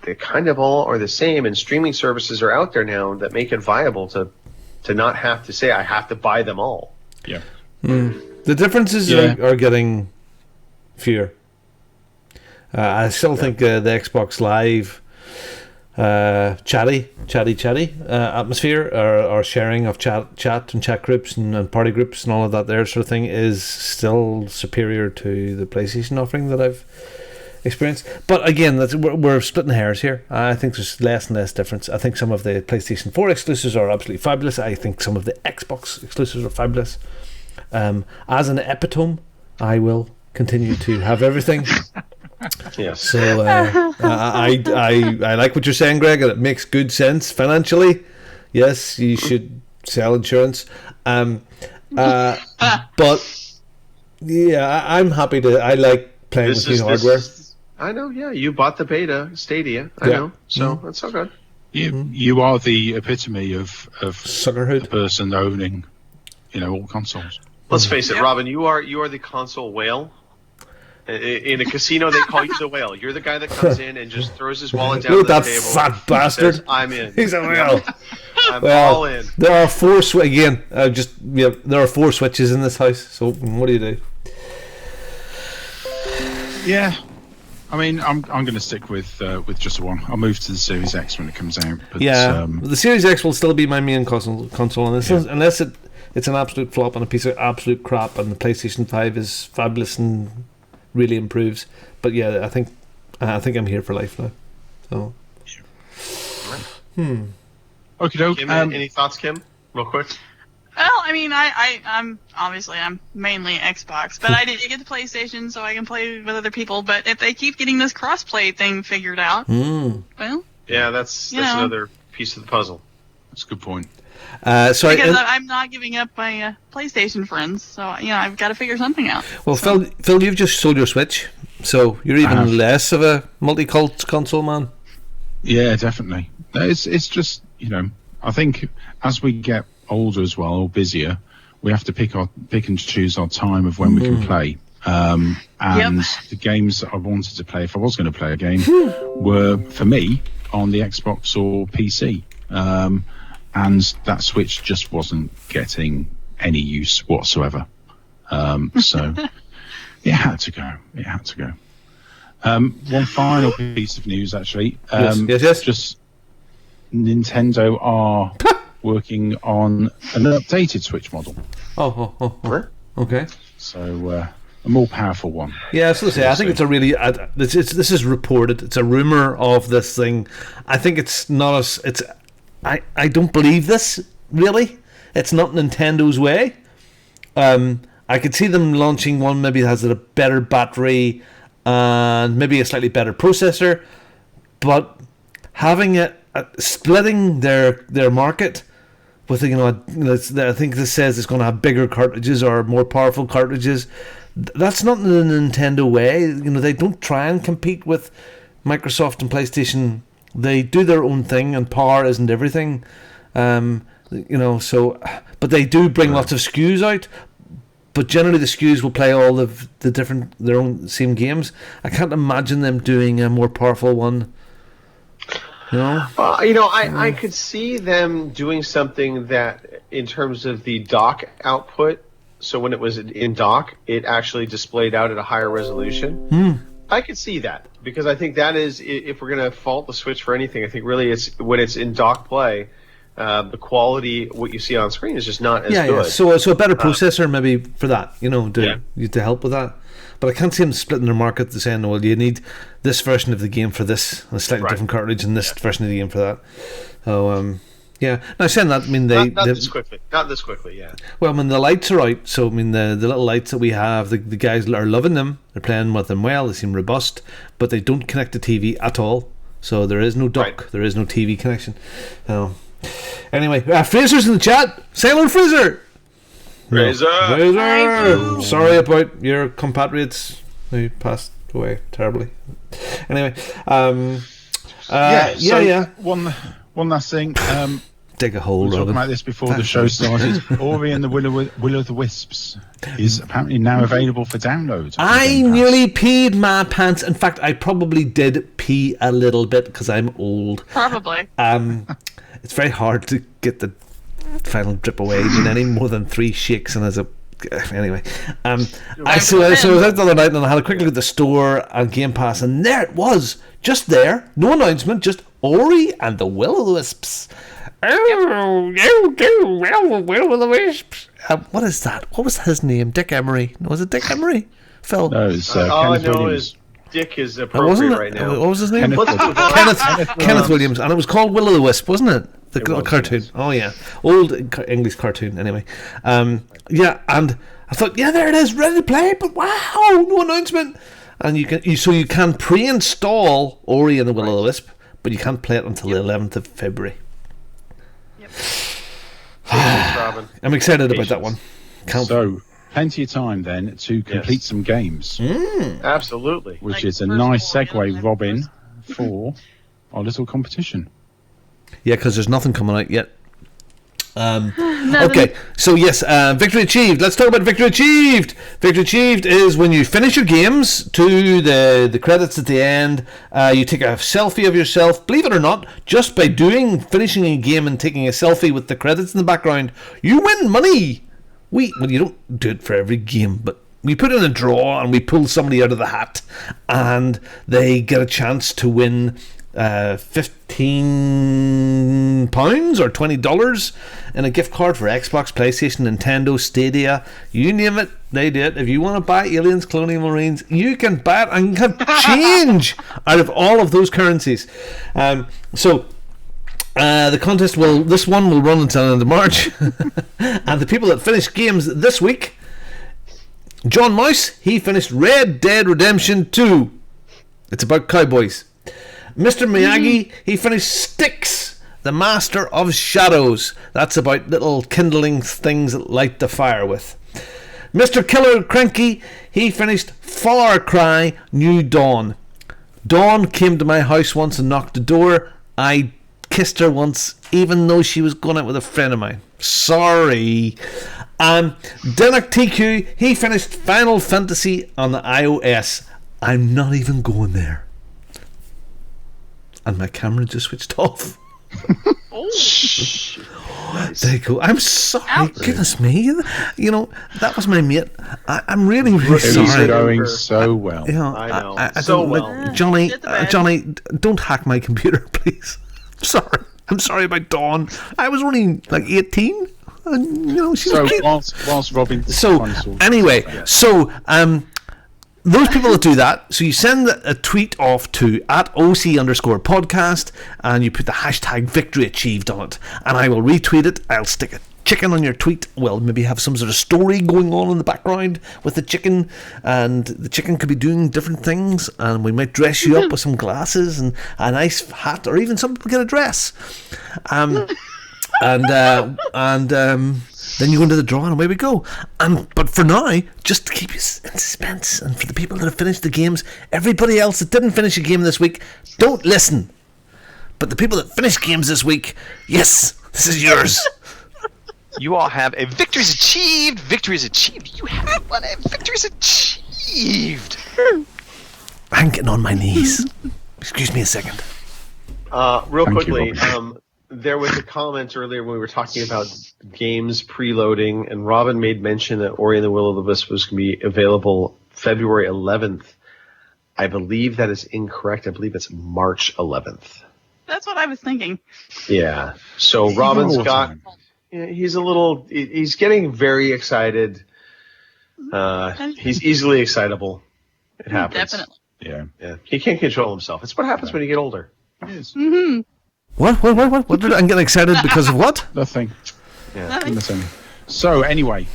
they kind of all are the same, and streaming services are out there now that make it viable to not have to say, I have to buy them all. Yeah. The differences are getting fewer. I still think the Xbox Live chatty atmosphere or sharing of chat and chat groups and party groups and all of that there sort of thing is still superior to the PlayStation offering that I've experienced. But again, we're splitting hairs here. I think there's less and less difference. I think some of the PlayStation 4 exclusives are absolutely fabulous. I think some of the Xbox exclusives are fabulous. As an epitome, I will continue to have everything. Yes. So I like what you're saying, Greg, and it makes good sense financially. Yes, you should sell insurance. But yeah, I'm happy to. I like playing with new hardware. I know. Yeah, you bought the beta Stadia. I know. So that's so good. You are the epitome of suckerhood, the person owning, all consoles. Let's face it, Robin. You are the console whale. In a casino, they call you the whale. You're the guy that comes in and just throws his wallet down Look the at table. that fat bastard. Says, I'm in. He's a whale. I'm all in. There are four there are 4 switches in this house. So what do you do? Yeah, I mean, I'm going to stick with just one. I'll move to the Series X when it comes out. But, the Series X will still be my main console, unless it's an absolute flop and a piece of absolute crap, and the PlayStation 5 is fabulous and really improves. But yeah, I think I'm here for life now. So, Okay, doke. Kim, any thoughts, Kim? Real quick. Well, I mean, I'm mainly Xbox, but I did get the PlayStation so I can play with other people. But if they keep getting this crossplay thing figured out, well, yeah, that's another piece of the puzzle. That's a good point. Because I'm not giving up my PlayStation friends, so I've got to figure something out. Well, Phil, you've just sold your Switch, so you're even less of a multi-cult console man. Yeah, definitely. It's just I think as we get older as well, or busier, we have to pick and choose our time of when we can play. And the games that I wanted to play, if I was going to play a game, were for me on the Xbox or PC. And that Switch just wasn't getting any use whatsoever. So it had to go. One final piece of news, actually. Yes. Just Nintendo are working on an updated Switch model. Oh. Okay. So a more powerful one. Yeah, I was going to say, I think it's a really... this is reported. It's a rumour of this thing. I think it's not as... I don't believe this, really. It's not Nintendo's way. I could see them launching one maybe that has a better battery and maybe a slightly better processor, but having it splitting their market with I think this says it's going to have bigger cartridges or more powerful cartridges. That's not the Nintendo way. They don't try and compete with Microsoft and PlayStation. They do their own thing, and power isn't everything. So, but they do bring lots of SKUs out. But generally, the SKUs will play all of their own same games. I can't imagine them doing a more powerful one. I could see them doing something that, in terms of the dock output. So when it was in dock, it actually displayed out at a higher resolution. I could see that, because I think that is, if we're going to fault the Switch for anything, I think really it's when it's in dock play, the quality, what you see on screen is just not as good. Yeah. So a better processor maybe for that, to help with that. But I can't see them splitting their market to saying, well, you need this version of the game for this, and a slightly different cartridge, and this version of the game for that. So, yeah. Now, saying that, I mean, not this quickly. Not this quickly, yeah. Well, I mean, the lights are out, so, I mean, the little lights that we have, the guys are loving them. They're playing with them well. They seem robust, but they don't connect to TV at all. So there is no dock. There is no TV connection. Anyway, Fraser's in the chat. Say hello, Fraser. Fraser. Sorry about your compatriots who passed away terribly. Anyway, One last thing. Dig a hole. We were talking about this before the show started. Ori and the Will of the Wisps is apparently now available for download. I nearly peed my pants. In fact, I probably did pee a little bit because I'm old. Probably. It's very hard to get the final drip away in any more than 3 shakes, and anyway, I was out the other night and I had a quick look at the store and Game Pass, and there it was, just there, no announcement, just Ori and the Will of the Wisps. Will of the Wisps. What is that? What was his name? Dick Emery? Was it Dick Emery? Phil? No, it's Kenneth Williams. Dick is appropriate right now. What was his name? Kenneth Williams, and it was called Will of the Wisp, wasn't it? The cartoon. Yes. Oh yeah, old English cartoon. Anyway, and I thought, yeah, there it is, ready to play. But wow, no announcement. And you can pre-install Ori and the Will of the Wisp, but you can't play it until the 11th of February. Yep. I'm excited about that one. So plenty of time then to complete some games. Absolutely. Which is a nice segue, Robin, for our little competition. Yeah, because there's nothing coming out yet. Okay, so yes, victory achieved. Let's talk about victory achieved. Victory achieved is when you finish your games to the credits at the end. You take a selfie of yourself. Believe it or not, just by finishing a game and taking a selfie with the credits in the background, you win money. You don't do it for every game, but we put in a draw and we pull somebody out of the hat, and they get a chance to win £15 or $20 in a gift card for Xbox, PlayStation, Nintendo, Stadia, you name it, they do it. If you want to buy Aliens, Colonial Marines, you can buy it and have change out of all of those currencies. The contest this one will run until the end of March. And the people that finished games this week: John Mouse, he finished Red Dead Redemption 2. It's about cowboys. Mr. Miyagi, he finished Styx, the Master of Shadows. That's about little kindling things that light the fire with. Mr. Killer Cranky, he finished Far Cry New Dawn. Dawn came to my house once and knocked the door. I kissed her once, even though she was going out with a friend of mine. Sorry. Dennock TQ, he finished Final Fantasy on the iOS. I'm not even going there. And my camera just switched off. There you go. I'm sorry. Goodness me. That was my mate. I'm really, really sorry. It was going so well. I know. I don't well. Johnny, don't hack my computer, please. I'm sorry about Dawn. I was only like 18. She was cute. Whilst Robin. Those people that do that, so you send a tweet off to @OC_podcast and you put the hashtag victory achieved on it, and I will retweet it. I'll stick a chicken on your tweet. Well, maybe have some sort of story going on in the background with the chicken, and the chicken could be doing different things, and we might dress you up with some glasses and a nice hat, or even some people get a dress. Then you go into the draw and away we go. But for now, just to keep you in suspense, and for the people that have finished the games, everybody else that didn't finish a game this week, don't listen. But the people that finished games this week, yes, this is yours. You all have a victory's achieved. Victory's achieved. You have one. A victory's achieved. I'm getting on my knees. Excuse me a second. Real quickly, there was a comment earlier when we were talking about games preloading, and Robin made mention that Ori and the Will of the Wisp was going to be available February 11th. I believe that is incorrect. I believe it's March 11th. That's what I was thinking. Yeah. So Robin's got. Yeah, he's getting very excited. He's easily excitable. It happens. Definitely. Yeah. He can't control himself. It's what happens when you get older. It is. Mm-hmm. What? What did I get excited because of what? Nothing. Yeah. Nothing. So anyway,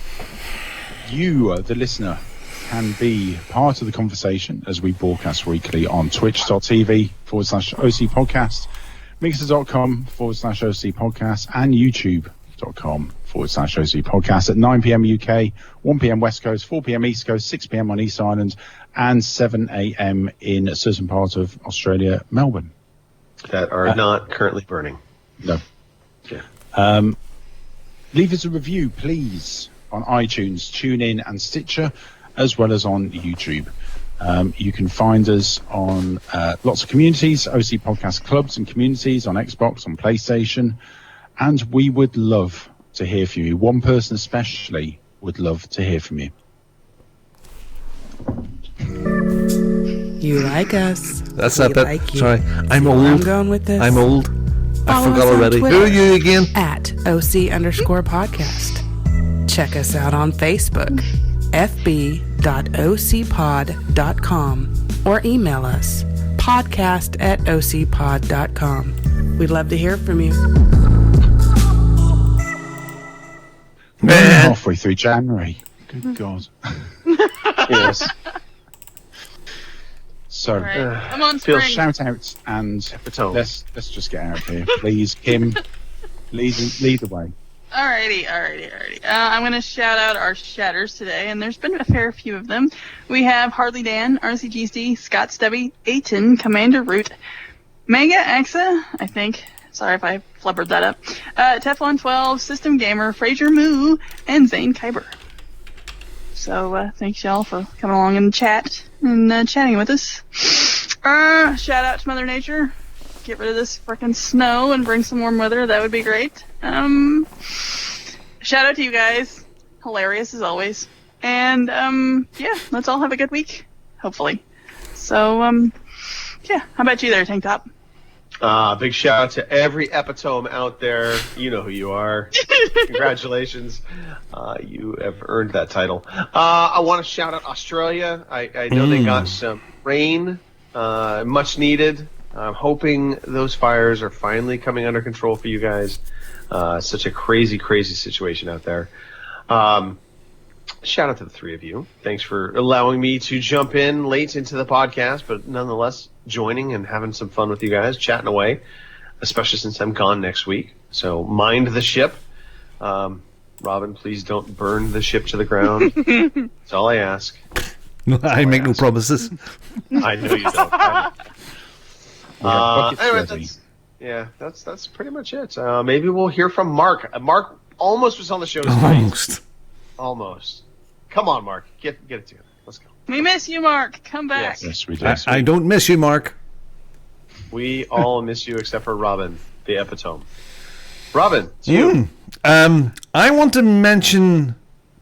you, the listener, can be part of the conversation as we broadcast weekly on twitch.tv/OC podcast, mixer.com/OC podcast, and youtube.com/OC podcast at 9 p.m. UK, 1 p.m. West Coast, 4 p.m. East Coast, 6 p.m. on East Island, and 7 a.m. in a certain part of Australia, Melbourne. That are not currently burning. No. Yeah. Leave us a review, please, on iTunes, TuneIn, and Stitcher, as well as on YouTube. You can find us on lots of communities, OC Podcast clubs and communities, on Xbox, on PlayStation, and we would love to hear from you. One person especially would love to hear from you. You like us. That's we that bit. like you. Sorry, I'm See old. where I'm going with this. I'm old. I Follow forgot us on already. Twitter Who are you again? At OC_podcast. Check us out on Facebook, fb.ocpod.com, or email us, podcast@ocpod.com. We'd love to hear from you. Man. Halfway through January. Good God. Yes. So, Right. I'm on spring. shout outs and let's just get out of here. Please, Kim, lead the way. Alrighty. I'm going to shout out our shatters today, and there's been a fair few of them. We have Hardly Dan, RCGC, Scott Stubby, Aiton, Commander Root, Mega Axa, I think. Sorry if I flubbered that up. Teflon 12, System Gamer, Fraser Moo, and Zane Kyber. So thanks y'all for coming along and chatting with us. Shout out to Mother Nature. Get rid of this frickin' snow and bring some warm weather. That would be great. Shout out to you guys. Hilarious as always. And yeah, let's all have a good week. Hopefully. So yeah, how about you there, Tank Top? Big shout out to every epitome out there. You know who you are. Congratulations. You have earned that title. I want to shout out Australia. I know they got some rain, much needed. I'm hoping those fires are finally coming under control for you guys. Such a crazy, crazy situation out there. Shout out to the three of you. Thanks for allowing me to jump in late into the podcast, but nonetheless joining and having some fun with you guys, chatting away, especially since I'm gone next week. So mind the ship. Robin, please don't burn the ship to the ground. That's all I ask. I make no promises. I know you don't. Anyway, that's pretty much it. Maybe we'll hear from Mark. Mark almost was on the show tonight. Almost. Come on, Mark. Get it together. Let's go. We miss you, Mark. Come back. Yes, we do. I don't miss you, Mark. We all miss you except for Robin, the epitome. Robin, it's you. I want to mention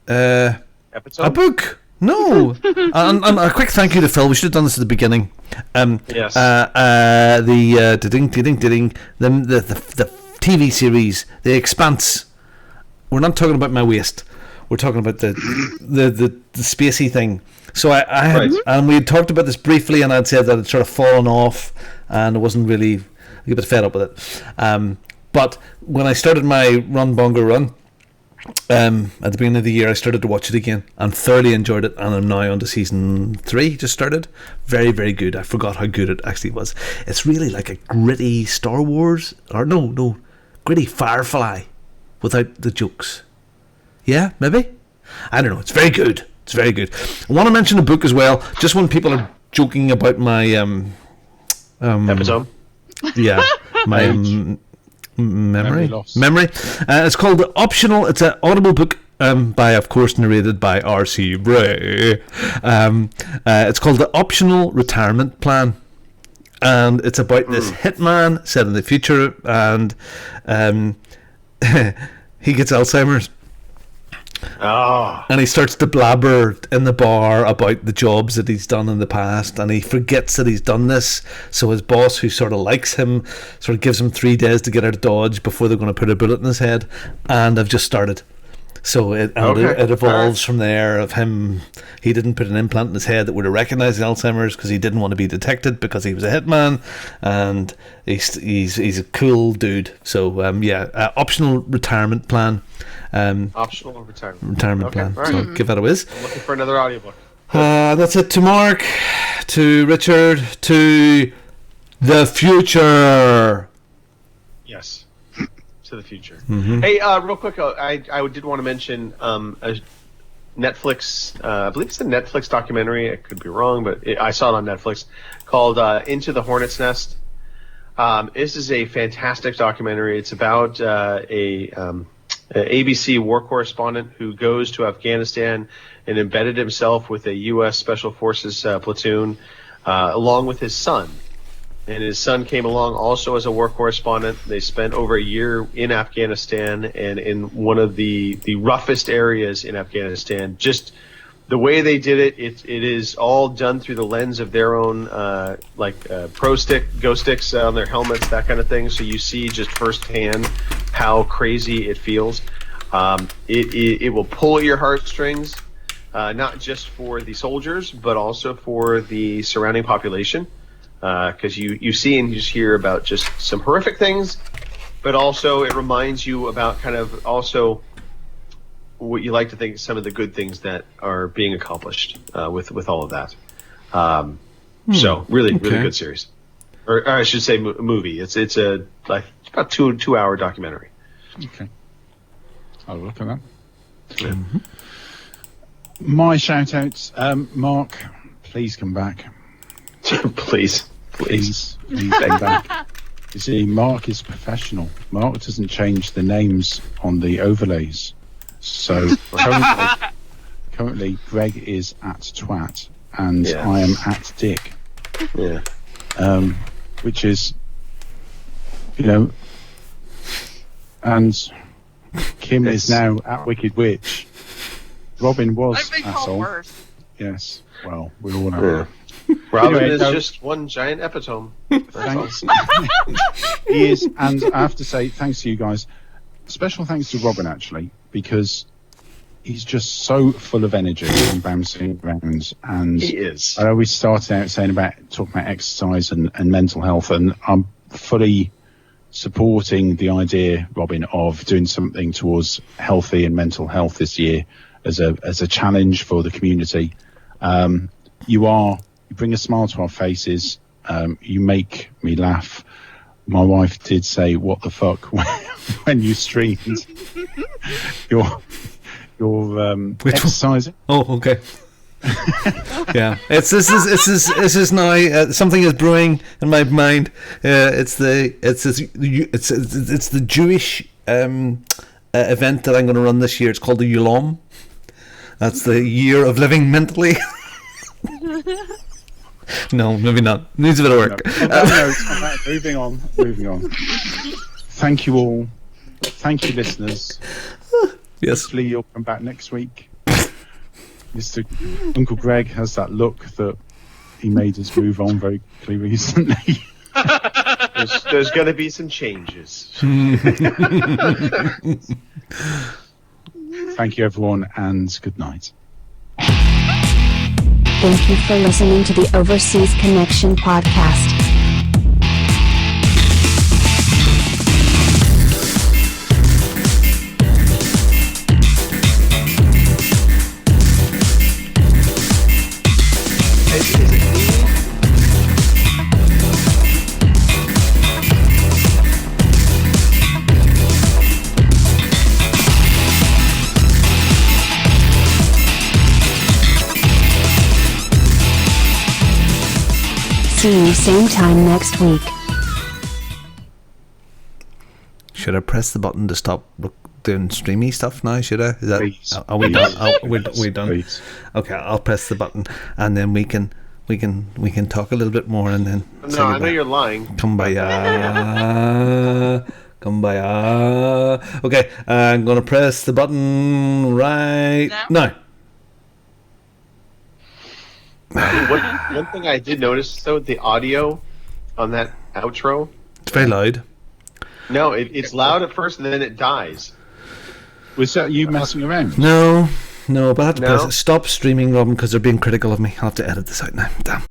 a book. No. and a quick thank you to Phil. We should have done this at the beginning. Yes. The TV series, The Expanse. We're not talking about my waist. We're talking about the spacey thing. So I had, and we had talked about this briefly, and I'd said that it sort of fallen off, and I wasn't really a bit fed up with it. But when I started my Run Bongo Run at the beginning of the year, I started to watch it again and thoroughly enjoyed it, and I'm now on to season 3. Just started. Very, very good. I forgot how good it actually was. It's really like a gritty Star Wars, or no, gritty Firefly without the jokes. Yeah, maybe? I don't know. It's very good. It's very good. I want to mention a book as well, just when people are joking about my epitome. Yeah, my memory. It's called Optional. It's an Audible book by, of course, narrated by R.C. Bray. It's called The Optional Retirement Plan, and it's about this hitman set in the future, and he gets Alzheimer's. Oh. And he starts to blabber in the bar about the jobs that he's done in the past, and he forgets that he's done this. So his boss, who sort of likes him, sort of gives him 3 days to get out of Dodge before they're going to put a bullet in his head. And I've just started. So it evolves from there of him. He didn't put an implant in his head that would have recognized Alzheimer's because he didn't want to be detected because he was a hitman, and he's a cool dude. So optional retirement plan. Optional retirement plan. Right. So give that a whiz. I'm looking for another audiobook. That's it. To Mark, to Richard, to the future. Yes. To the future. Mm-hmm. Hey, real quick, I did want to mention a Netflix, I believe it's a Netflix documentary, I could be wrong, but I saw it on Netflix, called Into the Hornet's Nest. This is a fantastic documentary. It's about a ABC war correspondent who goes to Afghanistan and embedded himself with a U.S. Special Forces platoon along with his son. And his son came along also as a war correspondent. They spent over a year in Afghanistan and in one of the roughest areas in Afghanistan. Just the way they did it, it is all done through the lens of their own, pro stick, go sticks on their helmets, that kind of thing. So you see just firsthand how crazy it feels. It will pull at your heartstrings, not just for the soldiers, but also for the surrounding population. Because you see and you just hear about just some horrific things, but also it reminds you about kind of also what you like to think some of the good things that are being accomplished with all of that. So really good series, or I should say movie. It's about 2 hour documentary. Okay, I'll look at that. Yeah. Mm-hmm. My shout outs, Mark, please come back. Please come back. You see, Mark is professional. Mark doesn't change the names on the overlays. So currently Greg is at twat and I am at dick. Yeah. Which is, and Kim is now at Wicked Witch. Robin was asshole. Yes. Well, we all know that. Robin is just one giant epitome. Thanks. He is, and I have to say thanks to you guys. Special thanks to Robin, actually, because he's just so full of energy and bouncing around. And he is. I always started out talking about exercise and mental health, and I'm fully supporting the idea, Robin, of doing something towards healthy and mental health this year as a challenge for the community. You bring a smile to our faces. You make me laugh. My wife did say, "What the fuck?" when you streamed your exercising. Oh, okay. Yeah, this is now something is brewing in my mind. It's the Jewish event that I'm going to run this year. It's called the Yulam. That's the year of living mentally. No, maybe not. Needs a bit of work. Moving on. Thank you all. Thank you, listeners. Yes. Hopefully you'll come back next week. Mr. Uncle Greg has that look that he made us move on very quickly recently. There's going to be some changes. Thank you, everyone, and good night. Thank you for listening to the Overseas Connection podcast. See you same time next week. Should I press the button to stop doing streamy stuff now? Should I? Is that? Please. Are we done? We're done. Please. Okay, I'll press the button, and then we can talk a little bit more, and then. No, I know you're lying. Kumbaya. Kumbaya. Okay, I'm going to press the button right now. One thing I did notice, though, the audio on that outro. It's very loud. No, it's loud at first and then it dies. Was that you messing around? No, but I have to press it. Stop streaming, Robin, because they're being critical of me. I'll have to edit this out now. Damn.